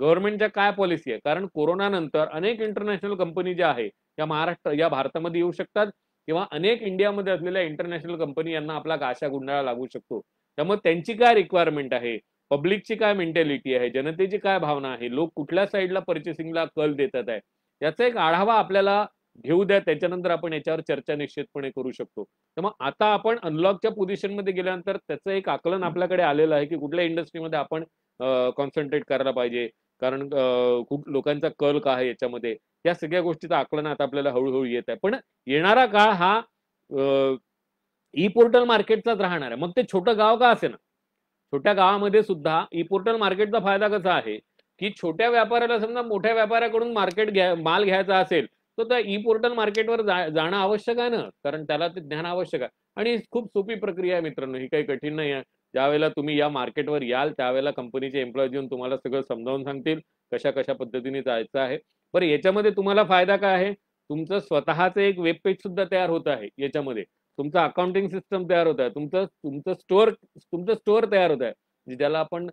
गव्हर्नमेंटच्या काय पॉलिसी आहे, कारण कोरोना नंतर अनेक इंटरनॅशनल कंपनी ज्या आहे त्या या भारतामध्ये येऊ शकतात किंवा अनेक इंडियामध्ये असलेल्या इंटरनॅशनल कंपनी यांना आपला गाशा गुंडाळा लागू शकतो. त्यामुळे त्यांची काय रिक्वायरमेंट आहे, पब्लिकची काय मेंटॅलिटी आहे, जनतेची काय भावना आहे, लोक कुठल्या साईडला पर्चेसिंगला कल देतात आहे, याचा एक आढावा आपल्याला घेऊ द्या. त्याच्यानंतर आपण याच्यावर चर्चा निश्चितपणे करू शकतो. तर मग आता आपण अनलॉकच्या पोझिशनमध्ये गेल्यानंतर त्याचं एक आकलन आपल्याकडे आलेलं आहे की कुठल्या इंडस्ट्रीमध्ये आपण कॉन्सन्ट्रेट करायला पाहिजे, कारण खूप लोकांचा कल का आहे याच्यामध्ये. या सगळ्या गोष्टीचं आकलन आता आपल्याला हळूहळू येत आहे. पण येणारा काळ हा ई पोर्टल मार्केटचाच राहणार आहे, मग ते छोटं गाव का असे ना. छोट्या गावामध्ये सुद्धा ई पोर्टल मार्केटचा फायदा कसा आहे की छोट्या व्यापाऱ्याला समजा मोठ्या व्यापाऱ्याकडून माल घ्यायचा असेल तर त्या ई पोर्टल मार्केटवर जाणं आवश्यक आहे ना, कारण त्याला ते ज्ञान आवश्यक आहे. आणि खूप सोपी प्रक्रिया आहे मित्रांनो, ही काही कठीण नाही आहे. ज्यावेळेला तुम्ही या मार्केटवर याल त्यावेळेला कंपनीचे एम्प्लॉईज येऊन तुम्हाला सगळं समजावून सांगतील कशा कशा पद्धतीने जायचं आहे. बरं, याच्यामध्ये तुम्हाला फायदा काय आहे, तुमचं स्वतःचं एक वेब पेज सुद्धा तयार होत आहे याच्यामध्ये, तुमचं अकाउंटिंग सिस्टम तयार होत आहे, तुमचं स्टोअर तयार होत आहे, ज्याला आपण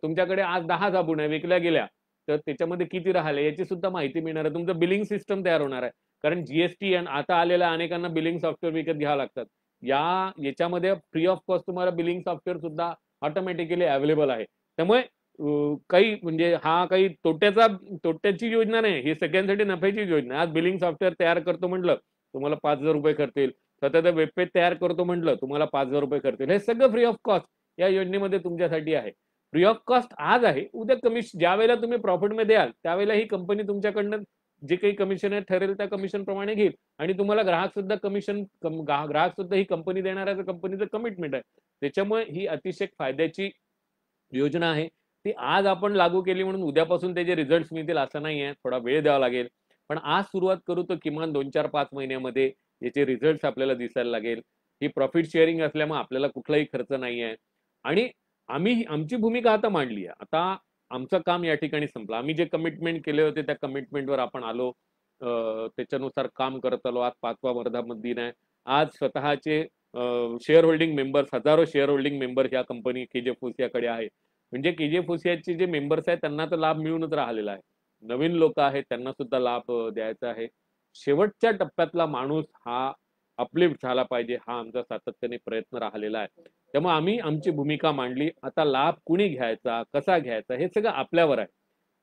तुमच्याकडे आज 10 साबुन आहे विकल्या गेल्या तर त्याच्यामध्ये किती राहिले याची सुद्धा माहिती मिळणार आहे. तुमचं बिलिंग सिस्टम तयार होणार आहे, कारण जीएसटी आता आलेल्या अनेकांना बिलिंग सॉफ्टवेअर विकत घ्यावं लागतात. याच्यामध्ये फ्री ऑफ कॉस्ट तुम्हाला बिलिंग सॉफ्टवेअर सुद्धा ऑटोमॅटिकली अवेलेबल आहे. त्यामुळे काही म्हणजे हा काही तोट्याची योजना नाही, ही सगळ्यांसाठी नफ्याची योजना. आज बिलिंग सॉफ्टवेअर तयार करतो म्हटलं तुम्हाला 5,000 रुपये खर्चेल, स्वतःचा वेबपेज तयार करतो म्हटलं तुम्हाला 5,000 रुपये खर्चेल. हे सगळं फ्री ऑफ कॉस्ट या योजनेमध्ये तुमच्यासाठी आहे. फ्री ऑफ कॉस्ट आज आहे, उद्या कमिशन ज्या वेळेला तुम्ही प्रॉफिटमध्ये याल त्यावेळेला ही कंपनी तुमच्याकडनं जे काही कमिशन आहे ठरेल त्या कमिशन प्रमाणे घेईल आणि तुम्हाला ग्राहक सुद्धा ही कंपनी देणार आहे, कंपनीचं कमिटमेंट आहे. त्याच्यामुळे ही अतिशय फायद्याची योजना आहे. ती आज आपण लागू केली म्हणून उद्यापासून त्याचे रिझल्ट मिळतील असं नाही आहे, थोडा वेळ द्यावा लागेल. पण आज सुरुवात करू तर किमान 2-4-5 महिन्यामध्ये याचे रिझल्ट आपल्याला दिसायला लागेल. ही प्रॉफिट शेअरिंग असल्यामुळे आपल्याला कुठलाही खर्च नाही आहे आणि आमची भूमिका आता मांडली आहे. आता आमचं काम या ठिकाणी संपलं. आम्ही जे कमिटमेंट केले होते त्या कमिटमेंटवर आपण आलो, त्याच्यानुसार काम करत आलो. आज 5वा वर्धापन दिन आहे. आज स्वतःचे शेअर होल्डिंग मेंबर्स, हजारो शेअर होल्डिंग मेंबर्स या कंपनी केजीएफ ओसियाकडे आहे. म्हणजे केजीएफ ओसियाचे जे मेंबर्स आहेत त्यांना तर लाभ मिळूनच राहिलेला आहे. नवीन लोक आहेत त्यांना सुद्धा लाभ द्यायचा आहे. शेवटच्या टप्प्यातला माणूस हा अपलिफ्ट झाला पाहिजे, हा आमचा सातत्याने प्रयत्न राहिलेला आहे. त्यामुळे आम्ही आमची भूमिका मांडली. आता लाभ कुणी घ्यायचा, कसा घ्यायचा हे सगळं आपल्यावर आहे.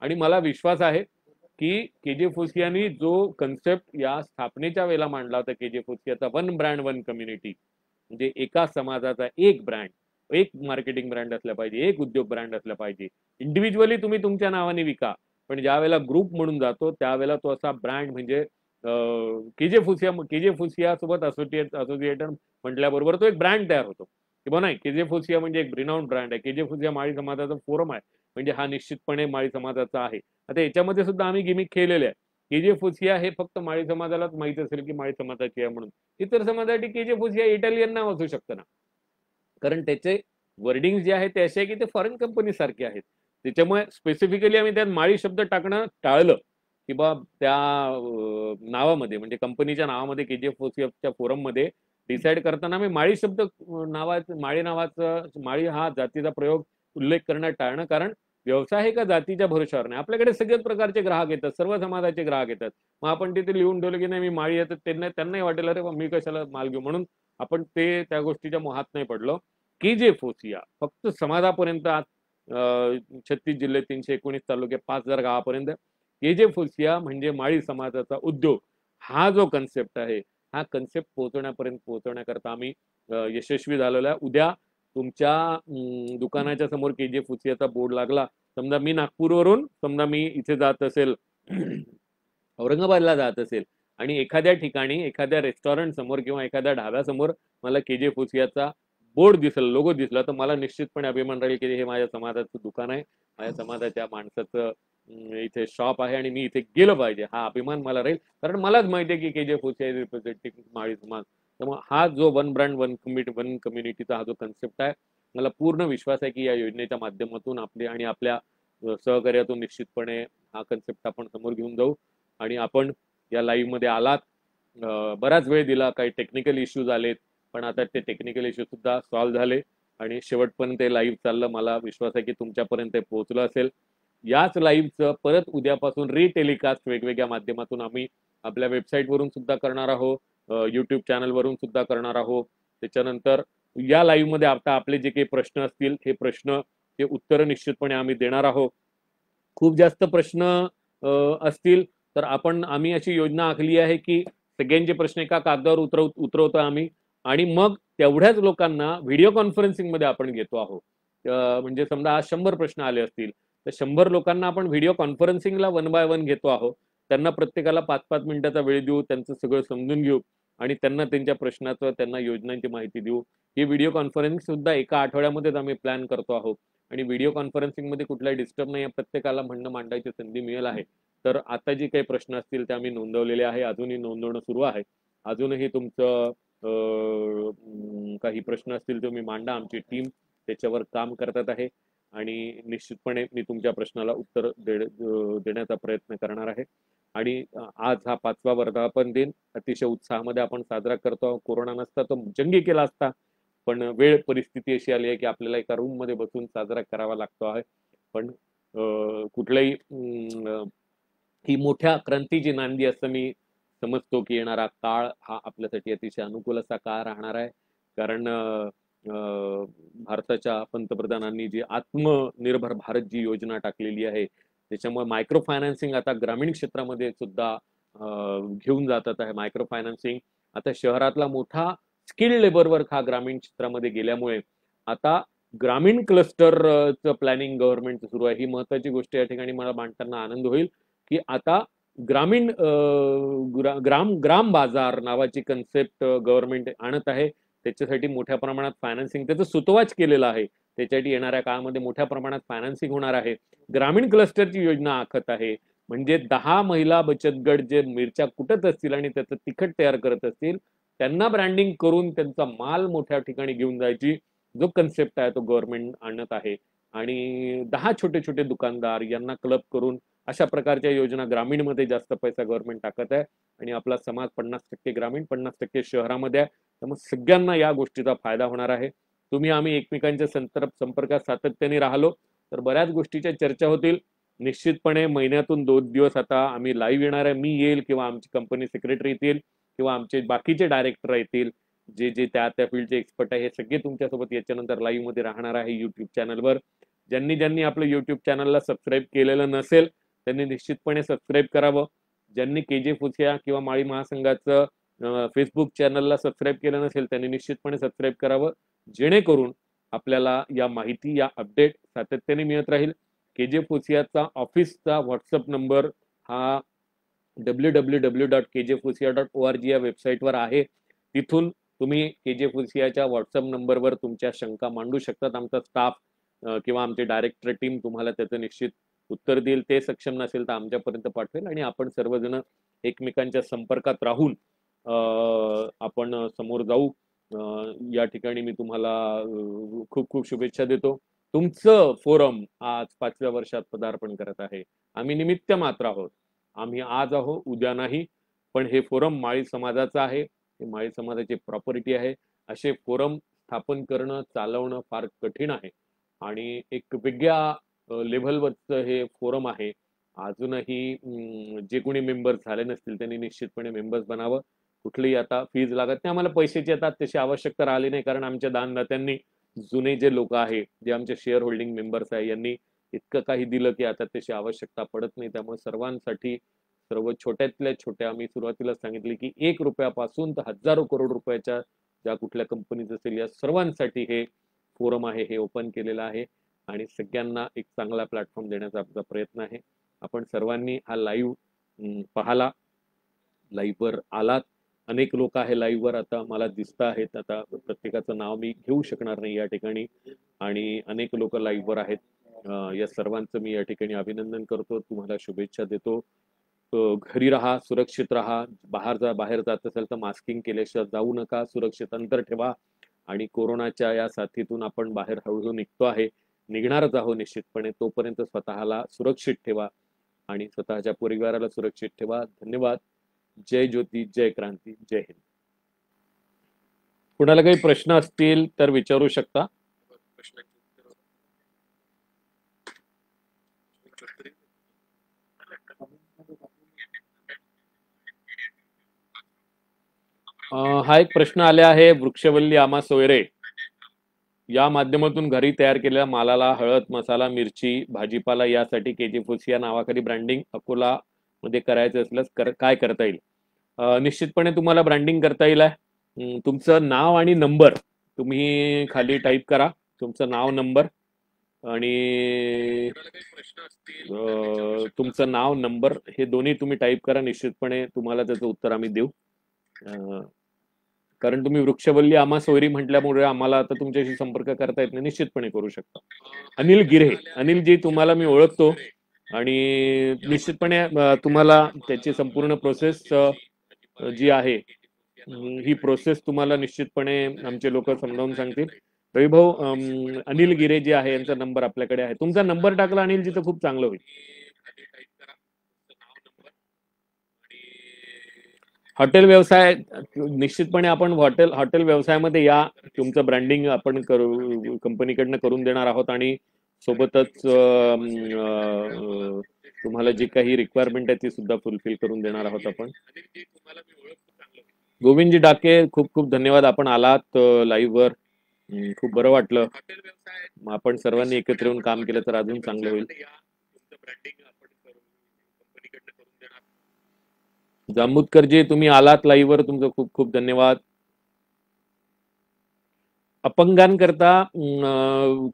आणि मला विश्वास आहे की केजीएफ ओसियानी जो कन्सेप्ट या स्थापनेच्या वेळेला मांडला होता, केजीएफ ओसियाचा 1 ब्रँड 1 कम्युनिटी, म्हणजे एका समाजाचा एक ब्रँड, एक मार्केटिंग ब्रँड असला पाहिजे, एक उद्योग ब्रँड असला पाहिजे. इंडिव्हिज्युअली तुम्ही तुमच्या नावाने विका, पण ज्या वेळेला ग्रुप म्हणून जातो त्यावेळेला तो असा ब्रँड म्हणजे केजीएफ ओसिया सोबत असोसिएटेड म्हटल्याबरोबर तो एक ब्रँड तयार होतो किंवा नाही. केजीएफ ओसिया म्हणजे एक रिनाउंड ब्रँड आहे. केजीएफ ओसिया माळी समाजाचा फोरम आहे, म्हणजे हा निश्चितपणे माळी समाजाचा आहे. आता याच्यामध्ये सुद्धा आम्ही गिमिक केलेले आहे. केजीएफ ओसिया हे फक्त माळी समाजालाच माहित असेल की माळी समाजाची आहे म्हणून. इतर समाजासाठी केजीएफ ओसिया इटालियन नाव असू शकतं ना, कारण त्याचे वर्डिंग जे आहे ते असे आहे की ते फॉरेन कंपनी सारखे आहेत. त्याच्यामुळे स्पेसिफिकली आम्ही त्यात माळी शब्द टाकणं टाळलं की बा त्या नावामध्ये म्हणजे कंपनीच्या नावामध्ये केजीएफ ओसियाच्या फोरम मध्ये डिसाईड करताना मी माळी शब्द माळी हा जातीचा प्रयोग उल्लेख करणं टाळणं, कारण व्यवसाय हे का जातीच्या भरोशावर नाही. आपल्याकडे सगळ्याच प्रकारचे ग्राहक येतात, सर्व समाजाचे ग्राहक येतात. मग आपण तिथे लिहून ठेवलं की नाही मी माळी येतात, त्यांनाही वाटेल अरे मी कशाला माल घेऊ, म्हणून आपण त्या गोष्टीच्या मोहात नाही पडलो. KJ फोसिया फक्त समाजापर्यंत आज 36 जिल्हे 319 तालुके 5000 गावापर्यंत KJ फोसिया म्हणजे माळी समाजाचा उद्योग हा जो कन्सेप्ट आहे हा कन्सेप्ट पोहोचवण्याकरता आम्ही यशस्वी झालेलो आहे. उद्या तुमच्या दुकानाच्या समोर KJ फोसियाचा बोर्ड लागला, समजा मी नागपूरवरून समजा मी इथे जात असेल औरंगाबादला जात असेल आणि एखाद्या ठिकाणी एखाद्या रेस्टॉरंट समोर किंवा एखाद्या ढाब्यासमोर मला KJ फोसियाचा बोर्ड दिसला, लोगो दिसला, तर मला निश्चितपणे अभिमान राहील की हे माझ्या समाजाचं दुकान आहे, माझ्या समाजाच्या माणसाचं इथे शॉप आहे आणि मी इथे गेलं पाहिजे, हा अभिमान मला राहील. कारण मलाच माहिती आहे की KJ फोसिया रिप्रेझेंटेटिव्ह माळी समाज. त्यामुळे हा जो वन ब्रँड वन कम्युनिटीचा हा जो कन्सेप्ट आहे, मला पूर्ण विश्वास आहे की या योजनेच्या माध्यमातून आपले आणि आपल्या सहकार्यातून निश्चितपणे हा कन्सेप्ट आपण समोर घेऊन जाऊ. आणि आपण या लाईव्ह मध्ये आलात, बराच वेळ दिला, काही टेक्निकल इश्यूज आलेत, पण आता ते टेक्निकल इश्यू सुद्धा सॉल्व्ह झाले आणि शेवटपर्यंत लाईव्ह चाललं. मला विश्वास आहे की तुमच्यापर्यंत पोहोचलं असेल. याच लाईव्हचं परत उद्यापासून रिटेलिकास्ट वेगवेगळ्या माध्यमातून आम्ही आपल्या वेबसाईटवरून सुद्धा करणार आहोत, युट्यूब चॅनलवरून सुद्धा करणार आहोत. त्याच्यानंतर या लाईव्ह मध्ये आता आपले जे काही प्रश्न असतील हे प्रश्न ते उत्तर निश्चितपणे आम्ही देणार आहोत. खूप जास्त प्रश्न असतील तर आम्ही अशी योजना आखली आहे की सगळ्यांचे प्रश्न एका कागदावर उतरवतो आम्ही आणि मग तेवढ्याच लोकांना व्हिडिओ कॉन्फरन्सिंग मध्ये आपण घेतो आहोत. म्हणजे समजा आज 100 प्रश्न आले असतील तर 100 लोकांना आपण व्हिडिओ कॉन्फरन्सिंगला 1 बाय 1 घेतो आहोत. त्यांना प्रत्येकाला 5-5 मिनिटाचा वेळ देऊ, त्यांचं सगळं समजून घेऊ आणि त्यांना त्यांच्या प्रश्नाचं त्यांना योजनांची माहिती देऊ. ही व्हिडिओ कॉन्फरन्सिंग सुद्धा एका आठवड्यामध्येच आम्ही प्लॅन करतो आहोत आणि व्हिडिओ कॉन्फरन्सिंग मध्ये कुठलाही डिस्टर्ब नाही, प्रत्येकाला म्हणणं मांडायची संधी मिळेल आहे. तर आता जे काही प्रश्न असतील ते आम्ही नोंदवलेले आहे, अजूनही नोंदवणं सुरू आहे. अजूनही तुमचं काही प्रश्न असतील तुम्ही मांडा, आमची टीम त्याच्यावर काम करतात आहे आणि निश्चितपणे मी तुमच्या प्रश्नाला उत्तर देण्याचा प्रयत्न करणार आहे. आणि आज हा 5वा वर्धापन दिन अतिशय उत्साहामध्ये आपण साजरा करतो. कोरोना नसता तो जंगी केला असता, पण वेळ परिस्थिती अशी आली आहे की आपल्याला एका रूम मध्ये बसून साजरा करावा लागतो आहे. पण कुठल्याही ही मोठ्या क्रांतीची नांदी असं मी समजतो की येणारा काळ हा आपल्यासाठी अतिशय अनुकूल असा काळ राहणार आहे. कारण भारताच्या पंतप्रधानांनी जी आत्मनिर्भर भारत जी योजना टाकलेली आहे त्याच्यामुळे मायक्रो फायनान्सिंग आता ग्रामीण क्षेत्रामध्ये सुद्धा घेऊन जातात आहे. मायक्रो फायनान्सिंग आता शहरातला मोठा स्किल लेबर वर्क हा ग्रामीण क्षेत्रामध्ये गेल्यामुळे आता ग्रामीण क्लस्टरचं प्लॅनिंग गव्हर्नमेंटचं सुरू आहे. ही महत्वाची गोष्ट या ठिकाणी मला मांडताना आनंद होईल की आता ग्रामीण ग्राम बाजार नावाची कन्सेप्ट गव्हर्नमेंट आणत आहे. त्याच्यासाठी मोठ्या प्रमाणात फायनान्सिंग त्याचं सुतवाच केलेलं आहे. त्याच्यासाठी येणाऱ्या काळामध्ये मोठ्या प्रमाणात फायनान्सिंग होणार आहे. ग्रामीण क्लस्टरची योजना आखत आहे. म्हणजे 10 महिला बचत गट जे मिरच्या कुटत असतील आणि त्याचं तिखट तयार करत असतील त्यांना ब्रँडिंग करून त्यांचा माल मोठ्या ठिकाणी घेऊन जायची जो कन्सेप्ट आहे तो गव्हर्नमेंट आणत आहे. आणि 10 छोटे छोटे दुकानदार यांना क्लब करून अशा प्रकारच्या योजना ग्रामीणमध्ये जास्त पैसा गव्हर्नमेंट टाकत आहे आणि आपला समाज 50% ग्रामीण 50% शहरामध्ये आहे. त्यामुळे सगळ्यांना या गोष्टीचा फायदा होणार आहे. तुम्ही आम्ही एकमेकांच्या संपर्कात सातत्याने राहिलो तर बऱ्याच गोष्टीच्या चर्चा होतील. निश्चितपणे महिन्यातून 2 दिवस आता आम्ही लाईव्ह येणार आहे. मी येईल किंवा आमची कंपनी सेक्रेटरी येतील किंवा आमचे बाकीचे डायरेक्टर येतील, जे जे त्या फील्डचे एक्सपर्ट आहे हे सगळे तुमच्यासोबत याच्यानंतर लाईव्ह मध्ये राहणार आहे युट्यूब चॅनलवर. ज्यांनी आपलं युट्यूब चॅनलला सबस्क्राईब केलेलं नसेल त्यांनी निश्चितपणे सबस्क्राईब करावं. ज्यांनी KJ फोसिया किंवा माळी महासंघाचं फेसबुक चॅनलला सबस्क्राईब केलं नसेल त्यांनी निश्चितपणे सबस्क्राईब करावं, जेणेकरून आपल्याला या माहिती या अपडेट सातत्याने मिळत राहील. KJ फोसियाचा ऑफिसचा व्हॉट्सअप नंबर हा www.kjfosia.org या वेबसाईटवर आहे. तिथून तुम्ही KJ फोसियाच्या व्हॉट्सअप नंबरवर तुमच्या शंका मांडू शकतात. आमचा स्टाफ किंवा आमचे डायरेक्टर टीम तुम्हाला त्याचं निश्चित उत्तर देईल. ते सक्षम नसेल तर आमच्यापर्यंत पाठवेल आणि आपण सर्वजण एकमेकांच्या संपर्कात राहून आपण समोर जाऊ. या ठिकाणी मी तुम्हाला खूप खूप शुभेच्छा देतो. तुमचं फोरम आज 5व्या वर्षात पदार्पण करत आहे. आम्ही निमित्त मात्र आहोत, आम्ही आज आहोत उद्या नाही, पण हे फोरम माळी समाजाचं आहे, हे माळी समाजाची प्रॉपर्टी आहे. असे फोरम स्थापन करणं चालवणं फार कठीण आहे आणि एक वेगळ्या लेव्हलवरचं हे फोरम आहे. अजूनही जे कोणी मेंबर्स झाले नसतील त्यांनी निश्चितपणे मेंबर्स बनावं. कुठलीही आता फीज लागत नाही, आम्हाला पैशाची आता तशी आवश्यकता राहिली नाही कारण आमच्या दानदात्यांनी जुने जे लोक आहे, जे आमचे शेअर होल्डिंग मेंबर्स आहे, यांनी इतकं काही दिलं की आता त्याची आवश्यकता पडत नाही. त्यामुळे सर्वांसाठी, सर्व छोट्यातल्या छोट्या, मी सुरुवातीला सांगितले की 1 रुपयापासून तर हजारो करोड रुपयाच्या ज्या कुठल्या कंपनीज असेल, या सर्वांसाठी हे फोरम आहे, हे ओपन केलेलं आहे आणि सगळ्यांना एक चांगला प्लॅटफॉर्म देण्याचा आमचा प्रयत्न आहे. आपण सर्वांनी हा लाईव्ह पाहाला, लाईव्हवर आलात. अनेक लोक आहे लाईव्हवर आता मला दिसत आहेत. आता प्रत्येकाचं नाव मी घेऊ शकणार नाही या ठिकाणी आणि अनेक लोक लाईव्हवर आहेत. या सर्वांचं मी या ठिकाणी अभिनंदन करतो, तुम्हाला शुभेच्छा देतो. घरी राहा, सुरक्षित राहा. बाहेर जात असेल तर मास्किंग केल्याशिवाय जाऊ नका, सुरक्षित अंतर ठेवा आणि कोरोनाच्या या साथीतून आपण बाहेर हळूहळू निघतो आहे, निघणारच आहोत निश्चितपणे. तोपर्यंत स्वतःला सुरक्षित ठेवा आणि स्वतःच्या परिवाराला सुरक्षित ठेवा. धन्यवाद. जय ज्योती, जय क्रांती, जय हिंद. कुणाला काही प्रश्न असतील तर विचारू शकता. हा एक प्रश्न आले आहे. वृक्षवल्ली आमा सोयरे, या माध्यमातून घरी तयार केलेल्या मालाला हळद, मसाला, मिरची, भाजीपाला यासाठी केजी फूड्स या नावाखाली ब्रँडिंग अकोला मध्ये करायचं असल्यास काय करता येईल? निश्चितपणे तुम्हाला ब्रँडिंग करता येईल आहे. तुमचं नाव आणि नंबर तुम्ही खाली टाईप करा, तुमचं नाव, नंबर आणि तुमचं नाव, नंबर हे दोन्ही तुम्ही टाईप करा. निश्चितपणे तुम्हाला त्याचं उत्तर आम्ही देऊ. कारण तुम्ही वृक्षवल्ली आम्हा सोयरी म्हटल्यामुळे आम्हाला आता तुमच्याशी संपर्क करता येत नाही. निश्चितपणे करू शकता. अनिल गिरे, अनिलजी तुम्हाला मी ओळखतो आणि निश्चितपणे तुम्हाला त्याची संपूर्ण प्रोसेस जी आहे ही प्रोसेस तुम्हाला निश्चितपणे आमचे लोक समजावून सांगतील. रविभाऊ, अनिल गिरे जे आहे यांचा नंबर आपल्याकडे आहे. तुमचा नंबर टाकला अनिलजी तर खूप चांगलं होईल. हॉटेल व्यवसाय, निश्चितपणे आपण हॉटेल व्यवसायामध्ये या, तुमचं ब्रँडिंग आपण कंपनीकडनं करून देणार आहोत आणि सोबतच तुम्हाला जी काही रिक्वायरमेंट आहे ती सुद्धा फुलफिल करून देणार आहोत आपण. गोविंदजी डाके, खूप खूप धन्यवाद, आपण आलात लाईव्हवर. खूप बरं वाटलं. आपण सर्वांनी एकत्र येऊन काम केलं तर अजून चांगलं होईल. जांबुतकरजी, तुम्ही आलात लाईव्हवर, तुमचं खूप खूप धन्यवाद. अपंगांकरता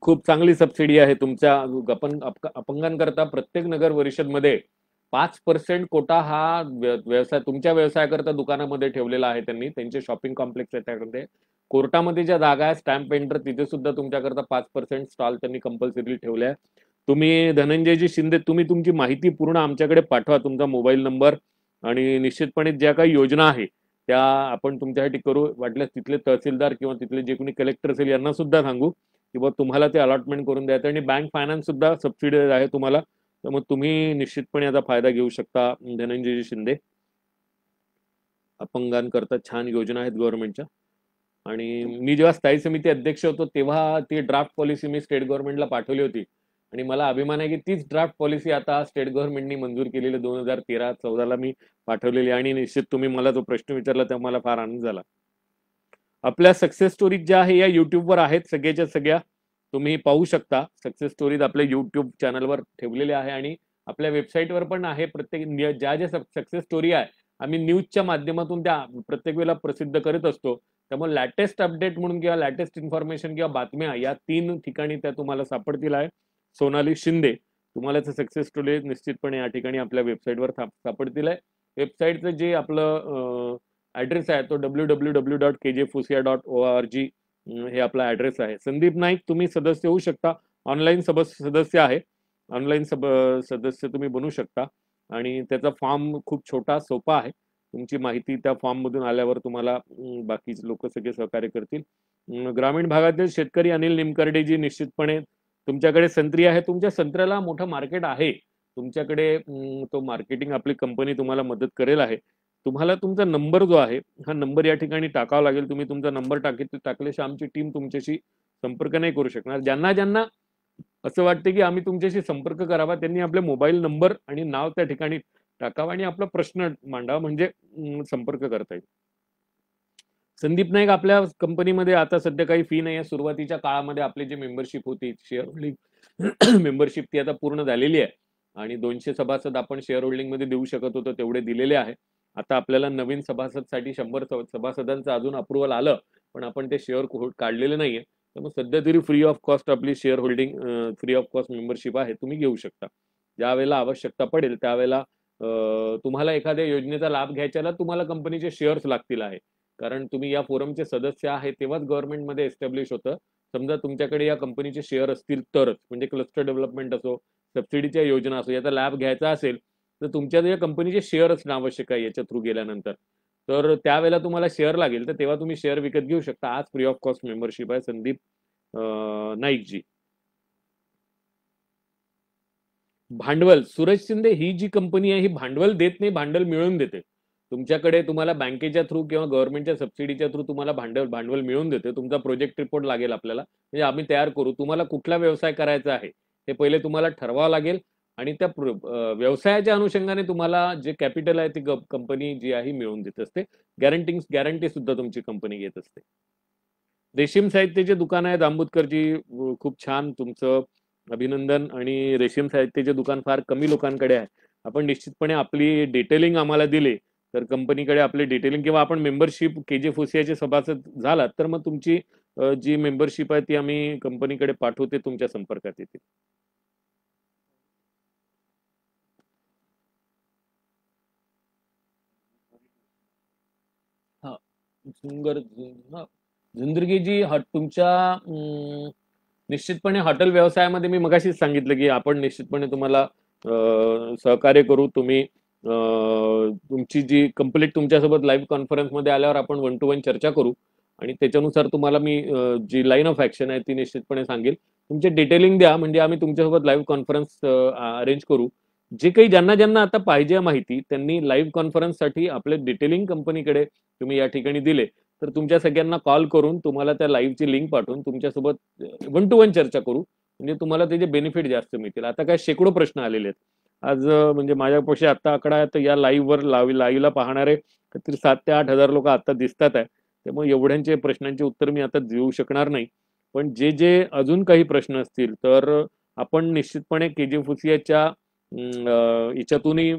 खूप चांगली सबसिडी आहे तुमच्या. अपंगांकरता प्रत्येक नगर परिषदमध्ये 5% कोटा हा व्यवसाय, तुमच्या व्यवसायाकरता दुकानामध्ये ठेवलेला आहे त्यांनी. त्यांचे शॉपिंग कॉम्प्लेक्स आहे त्याकडे. कोर्टामध्ये ज्या जागा आहे स्टॅम्प पेंटर, तिथे सुद्धा तुमच्याकरता 5% स्टॉल त्यांनी कंपल्सरी ठेवले आहे. तुम्ही धनंजयजी शिंदे, तुम्ही तुमची माहिती पूर्ण आमच्याकडे पाठवा, तुमचा मोबाईल नंबर आणि निश्चितपणे ज्या काही योजना आहे त्या आपण तुमच्यासाठी करू. वाटल्यास तिथले तहसीलदार किंवा तिथले जे कोणी कलेक्टर असेल यांना सुद्धा सांगू किंवा तुम्हाला ते अलॉटमेंट करून द्यायचं. आणि बँक फायनान्स सुद्धा सबसिडी आहे तुम्हाला, तर मग तुम्ही निश्चितपणे याचा फायदा घेऊ शकता. धनंजयजी शिंदे, अपंगांकरता छान योजना आहेत गव्हर्नमेंटच्या. आणि मी जेव्हा स्थायी समिती अध्यक्ष होतो तेव्हा ती ड्राफ्ट पॉलिसी मी स्टेट गव्हर्नमेंटला पाठवली होती आणि मला अभिमान आहे की तीच ड्राफ्ट पॉलिसी आता स्टेट गव्हर्नमेंटनी मंजूर केलेली 2013-14 मी पाठवलेली. आणि निश्चित तुम्ही मला जो प्रश्न विचारला तेव्हा मला फार आनंद झाला. आपल्या सक्सेस स्टोरीज ज्या आहे या युट्यूबवर आहेत, सगळ्याच्या सगळ्या तुम्ही पाहू शकता. सक्सेस स्टोरीज आपल्या युट्यूब चॅनलवर ठेवलेले आहे आणि आपल्या वेबसाईटवर पण आहे. प्रत्येक ज्या ज्या सक्सेस स्टोरी आहे आम्ही न्यूजच्या माध्यमातून त्या प्रत्येक वेळेला प्रसिद्ध करत असतो. त्यामुळे लॅटेस्ट अपडेट म्हणून किंवा लॅटेस्ट इन्फॉर्मेशन किंवा बातम्या या 3 ठिकाणी त्या तुम्हाला सापडतील आहे. सोनाली शिंदे, तुम्हाला सक्सेस स्टोरी निश्चितपणे या ठिकाणी आपल्या वेबसाईटवर सापडतील आहे. वेबसाईटचं जे आपलं ऍड्रेस आहे तो www.kjfusia.org हे आपला ऍड्रेस आहे. संदीप नाईक, तुम्ही सदस्य होऊ शकता, ऑनलाईन सदस्य आहे, ऑनलाईन सदस्य तुम्ही बनू शकता आणि त्याचा फॉर्म खूप छोटा सोपा आहे. तुमची माहिती त्या फॉर्म मधून आल्यावर तुम्हाला बाकीचे लोक सगळे सहकार्य करतील. ग्रामीण भागातील शेतकरी अनिल निमकर्डेजी, निश्चितपणे तुमच्याकडे संत्री आहे, तुमच्या संत्र्याला मोठं मार्केट आहे तुमच्याकडे, तो मार्केटिंग आपली कंपनी तुम्हाला मदत करेल आहे. तुम्हाला तुमचा नंबर जो आहे हा नंबर या ठिकाणी टाकावा लागेल. तुम्ही तुमचा नंबर टाकल्याशिवाय आमची टीम तुमच्याशी संपर्क नाही करू शकणार. ज्यांना ज्यांना असं वाटतं की आम्ही तुमच्याशी संपर्क करावा त्यांनी आपले मोबाईल नंबर आणि नाव त्या ठिकाणी टाकावा आणि आपला प्रश्न मांडावा, म्हणजे संपर्क करता येईल. संदीप नाईक आपल्या कंपनीमध्ये आता सध्या काही फी नाही आहे. सुरुवातीच्या काळामध्ये आपली जी मेंबरशिप होती शेअर होल्डिंग मेंबरशिप ती आता पूर्ण झालेली आहे आणि 200 सभासद आपण शेअर होल्डिंग मध्ये देऊ शकत होतो तेवढे दिलेले आहे. आता आपल्याला नवीन सभासदसाठी 100 सभासदांचं अजून अप्रुव्हल आलं, पण आपण ते शेअर काढलेले नाहीये. त्यामुळे सध्या तरी फ्री ऑफ कॉस्ट आपली share holding free of cost membership आहे, तुम्ही घेऊ शकता. ज्यावेळेला आवश्यकता पडेल त्यावेळेला तुम्हाला एखाद्या योजनेचा लाभ घ्यायच्याला तुम्हाला कंपनीचे शेअर्स लागतील आहे, कारण तुम्ही या फोरमचे सदस्य आहे तेव्हाच गव्हर्नमेंटमध्ये एस्टॅब्लिश होतं. समजा तुमच्याकडे या कंपनीचे शेअर असतील तरच, म्हणजे क्लस्टर डेव्हलपमेंट असो, सबसिडीच्या योजना असो, याचा लाभ घ्यायचा असेल तर तुमच्या या कंपनीचे शेअर असणं आवश्यक आहे याच्या थ्रू गेल्यानंतर. तर त्यावेळेला तुम्हाला शेअर लागेल तर तेव्हा तुम्ही शेअर विकत घेऊ शकता. आज फ्री ऑफ कॉस्ट मेंबरशिप आहे संदीप नाईकजी. भांडवल, सूरज शिंदे ही जी कंपनी आहे ही भांडवल देत नाही, भांडवल मिळवून देते. तुमच्याकडे तुम्हाला बँकेच्या थ्रू किंवा गव्हर्नमेंटच्या सबसिडीच्या थ्रू तुम्हाला भांडवल मिळवून देते. तुमचा प्रोजेक्ट रिपोर्ट लागेल आपल्याला, म्हणजे आम्ही तयार करू. तुम्हाला कुठला व्यवसाय करायचा आहे हे पहिले तुम्हाला ठरवावं लागेल आणि त्या व्यवसायाच्या अनुषंगाने तुम्हाला जे कॅपिटल आहे ती कंपनी जी आहे मिळवून देत असते. गॅरंटी सुद्धा तुमची कंपनी घेत असते. रेशीम साहित्याचे दुकान आहे दांबुतकरजी, खूप छान, तुमचं अभिनंदन. आणि रेशीम साहित्याचे दुकान फार कमी लोकांकडे आहे. आपण निश्चितपणे आपली डिटेलिंग आम्हाला दिले तर कंपनीकडे आपले डिटेलिंग किंवा आपण मेंबरशिप KJ सभासद झालात तर मग तुमची जी मेंबरशिप आहे ती आम्ही कंपनीकडे पाठवते, तुमच्या संपर्कात येते. हा सुंदर झुंदरगीजी, तुमच्या निश्चितपणे हॉटेल व्यवसायामध्ये मी मगाशीच सांगितलं की आपण निश्चितपणे तुम्हाला सहकार्य करू. तुम्ही तुमची जी कंप्लीट तुमच्यासोबत लाईव्ह कॉन्फरन्समध्ये आल्यावर आपण 1 to 1 चर्चा करू आणि त्याच्यानुसार तुम्हाला मी जी लाईन ऑफ ऍक्शन आहे ती निश्चितपणे सांगेल. तुमचे डिटेलिंग द्या म्हणजे आम्ही तुमच्यासोबत लाईव्ह कॉन्फरन्स अरेंज करू. जे काही ज्यांना ज्यांना आता पाहिजे माहिती त्यांनी लाईव्ह कॉन्फरन्ससाठी आपले डिटेलिंग कंपनीकडे तुम्ही या ठिकाणी दिले तर तुमच्या सगळ्यांना कॉल करून तुम्हाला त्या लाईव्हची लिंक पाठवून तुमच्यासोबत 1 to 1 चर्चा करू, म्हणजे तुम्हाला त्याचे बेनिफिट जास्त मिळतील. आता काय शेकडो प्रश्न आलेले आहेत आज, म्हणजे माझ्यापेक्षा आता आकडा आहे तर या लाईव्हवर लाईव्हला पाहणारे काहीतरी 7 ते 8 हजार लोक आता दिसतात आहे. त्यामुळे एवढ्यांचे प्रश्नांचे उत्तर मी आता देऊ शकणार नाही. पण जे जे अजून काही प्रश्न असतील तर आपण निश्चितपणे KJ याच्यातूनही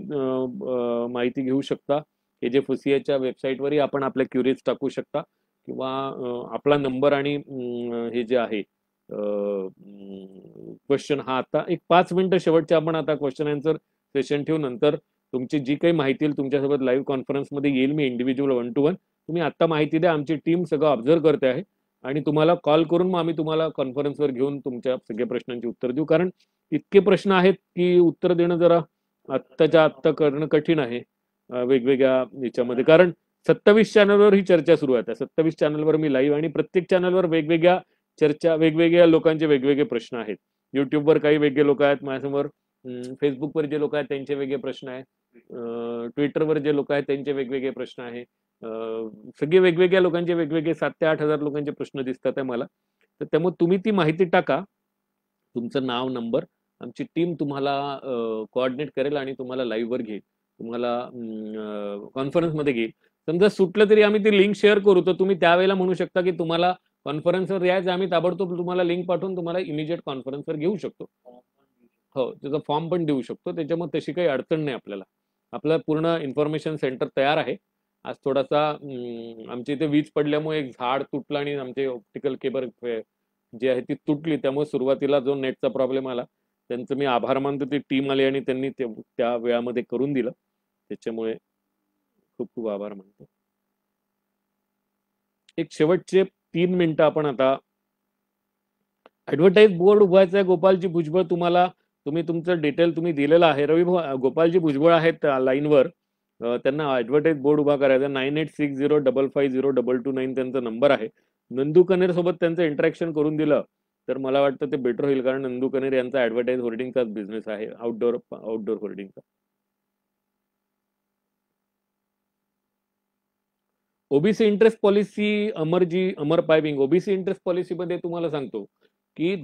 माहिती घेऊ शकता. KJ वेबसाईटवरही आपण आपल्या क्युरीज टाकू शकता किंवा आपला नंबर आणि हे जे आहे क्वेश्चन, हा आता एक 5 मिनिटं शेवटचे आपण आता क्वेश्चन आन्सर सेशन ठेवू. नंतर तुमची जी काही माहिती येईल तुमच्यासोबत लाईव्ह कॉन्फरन्समध्ये येईल मी इंडिव्हिज्युअल 1 to 1. तुम्ही आता माहिती द्या, आमची टीम सगळं ऑब्झर्व करते आहे आणि तुम्हाला कॉल करून मग आम्ही तुम्हाला कॉन्फरन्सवर घेऊन तुमच्या सगळ्या प्रश्नांची उत्तर देऊ. कारण इतके प्रश्न आहेत की उत्तर देणं जरा आत्ताच्या आत्ता करणं कठीण आहे वेगवेगळ्या याच्यामध्ये. कारण 27 चॅनलवर ही चर्चा सुरू आहे. 27 चॅनलवर मी लाईव्ह आणि प्रत्येक चॅनलवर वेगवेगळ्या चर्चा, वेगवेगळ्या लोकांचे वेगवेगळे प्रश्न आहेत. युट्यूबवर काही वेगळे लोक आहेत माझ्यासमोर, फेसबुकवर जे लोक आहेत त्यांचे वेगळे प्रश्न आहेत, ट्विटरवर जे लोक आहेत त्यांचे वेगवेगळे प्रश्न आहेत. सगळे वेगवेगळ्या लोकांचे वेगवेगळे 7 ते 8 हजार लोकांचे प्रश्न दिसतात आहे मला. तर त्यामुळे तुम्ही ती माहिती टाका, तुमचं नाव, नंबर, आमची टीम तुम्हाला कोऑर्डिनेट करेल आणि तुम्हाला लाईव्हवर घेईल, तुम्हाला कॉन्फरन्समध्ये घेईल. समजा सुटलं तरी आम्ही ती लिंक शेअर करू तर तुम्ही त्यावेळेला म्हणू शकता की तुम्हाला कॉन्फरन्सवर यायचं, आम्ही ताबडतोब तुम्हाला लिंक पाठवून तुम्हाला इमिजिएट कॉन्फरन्सवर घेऊ शकतो. हो, त्याचा फॉर्म पण देऊ शकतो. त्याच्यामुळे तशी काही अडचण नाही आपल्याला. आपलं पूर्ण इन्फॉर्मेशन सेंटर तयार आहे. आज थोडासा आमच्या इथे वीज पडल्यामुळे एक झाड तुटलं आणि आमचे ऑप्टिकल केबल जी आहे ती तुटली, त्यामुळे सुरुवातीला जो नेटचा प्रॉब्लेम आला त्यांचं मी आभार मानतो. ती टीम आली आणि त्यांनी त्या वेळामध्ये करून दिलं, त्याच्यामुळे खूप खूप आभार मानतो. एक शेवटचे 3 मिनिटं आपण आता ऍडव्हर्टाईज बोर्ड उभायचा आहे. गोपालजी भुजबळ, तुम्ही तुमचं डिटेल तुम्ही दिलेलं आहे. गोपालजी भुजबळ आहेत लाईनवर, त्यांना ऍडव्हर्टाईज बोर्ड उभा करायचा. 9860550229 त्यांचा नंबर आहे. नंदू कनेर सोबत त्यांचं इंटरॅक्शन करून दिलं तर मला वाटतं ते बेटर होईल, कारण नंदू कनेर यांचा ऍडव्हर्टाईज होर्डिंगचाच बिझनेस आहे, आउटडोर होर्डिंगचा. ओबीसी इंटरेस्ट पॉलिसी, अमर पायबिंग, ओबीसी इंटरेस्ट पॉलिसीमध्ये तुम्हाला सांगतो की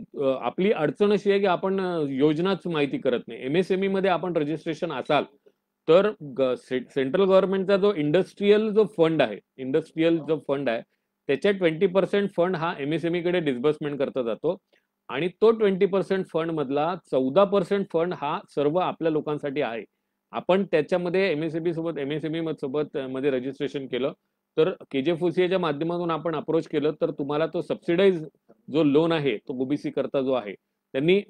आपली अडचण अशी आहे की आपण योजनाच माहिती करत नाही. MSME मध्ये आपण रजिस्ट्रेशन असाल तर सेंट्रल गव्हर्नमेंटचा जो इंडस्ट्रीयल फंड आहे त्याच्या 20% फंड हा MSME कडे डिस्बर्समेंट करता जातो आणि तो 20% फंड मधला 14% फंड हा सर्व आपल्या लोकांसाठी आहे. आपण त्याच्यामध्ये एमएसएमई सोबत मध्ये रजिस्ट्रेशन केलं तर KJFOCIAच्या माध्यमातून आपण अप्रोच केलं तर तुम्हाला तो सबसिडाइज जो लोन आहे तो ओबीसी करता जो आहे त्यांनी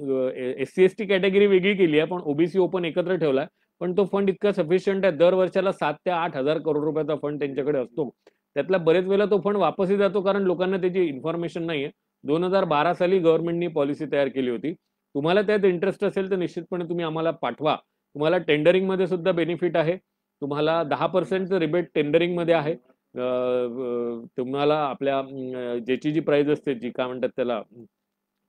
SC ST कॅटेगरी वेगळी केली आहे पण ओबीसी ओपन एकत्र ठेवलाय. पण तो फंड इतका सफिशियंट आहे, दर वर्षाला 7 ते 8 हजार करोड रुपयाचा फंड त्यांच्याकडे असतो. त्यातला बरेच वेळेला तो फंड वापसही जातो कारण लोकांना त्याची इन्फॉर्मेशन नाहीये. 2012 साली गव्हर्नमेंटनी पॉलिसी तयार केली होती. तुम्हाला त्यात इंटरेस्ट असेल तर निश्चितपणे तुम्ही आम्हाला पाठवा. तुम्हाला टेंडरिंग मध्ये सुद्धा बेनिफिट आहे. तुम्हाला 10% रिबेट टेंडरिंग मध्ये आहे. तुम्हाला आपल्या ज्याची जी प्राइस असते जी काय म्हणतात त्याला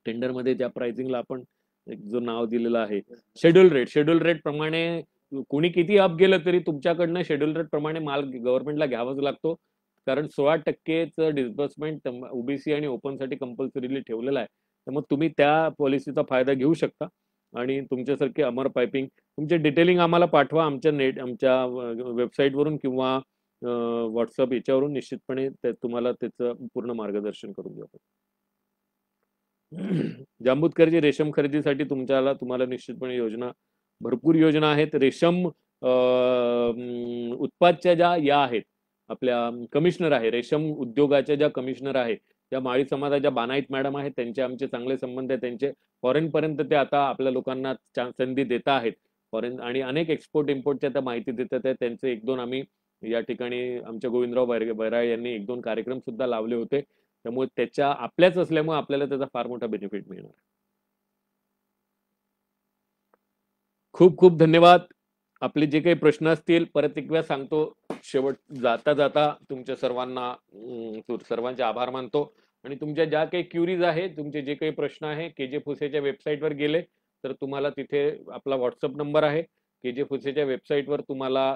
टेंडरमध्ये ज्या प्राइसिंगला आपण एक जो नाव दिलेलं आहे शेड्यूल रेट प्रमाणे कोणी किती अप गेलं तरी तुमच्याकडनं शेड्यूल रेट प्रमाणे माल गव्हर्नमेंटला घ्यावाच लागतो कारण 16% डिस्बर्समेंट ओबीसी आणि ओपन साठी कंपल्सरीली ठेवलेला आहे. तर मग तुम्ही त्या पॉलिसीचा फायदा घेऊ शकता आणि तुमच्यासारखे अमर पायपिंग तुमचे डिटेलिंग आम्हाला पाठवा आमच्या वेबसाईटवरून किंवा व्हॉट्सअप याच्यावरून निश्चितपणे तुम्हाला त्याचं पूर्ण मार्गदर्शन करून देऊ. जांबुतकरची रेशम खरेदीसाठी तुम्हाला निश्चितपणे भरपूर योजना आहेत. रेशम उत्पादच्या ज्या या आहेत आपल्या कमिशनर आहे रेशम उद्योगाच्या ज्या कमिशनर आहे त्या माळी समाजाच्या बानाईत मॅडम आहेत त्यांचे आमचे चांगले संबंध आहेत. त्यांचे फॉरेन पर्यंत ते आता आपल्या लोकांना संधी देत आहेत फॉरेन आणि अनेक एक्सपोर्ट इम्पोर्टच्या त्या माहिती देतात आहेत. त्यांचे 1-2 आम्ही या ठिकाणी आमच्या गोविंदराव बैराळे यांनी 1-2 कार्यक्रम सुद्धा लावले होते. त्यामुळे त्याच्या आपल्याच असल्यामुळे आपल्याला त्याचा फार मोठा बेनिफिट मिळणार. खूप खूप धन्यवाद. आपले जे काही प्रश्न असतील परत एक वेळा सांगतो शेवट जाता जाता तुमच्या सर्वांचे आभार मानतो आणि तुमच्या ज्या काही क्युरीज आहे तुमचे जे काही प्रश्न आहे KJFOCIAच्या वेबसाईटवर गेले तर तुम्हाला तिथे आपला व्हॉट्सअप नंबर आहे. KJFOCIAच्या वेबसाईटवर तुम्हाला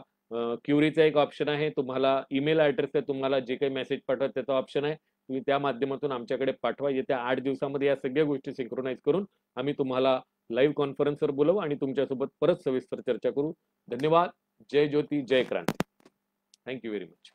क्युरीचा एक ऑप्शन आहे. तुम्हाला ईमेल ऍड्रेस आहे. तुम्हाला जे काही मेसेज पाठवत त्याचा ऑप्शन आहे. तुम्ही त्या माध्यमातून आमच्याकडे पाठवा. येत्या 8 दिवसामध्ये या सगळ्या गोष्टी सिंक्रोनाइज करून आम्ही तुम्हाला लाईव्ह कॉन्फरन्सवर बोलवू आणि तुमच्यासोबत परत सविस्तर चर्चा करू. धन्यवाद. जय ज्योती जय क्रांती. Thank you very much.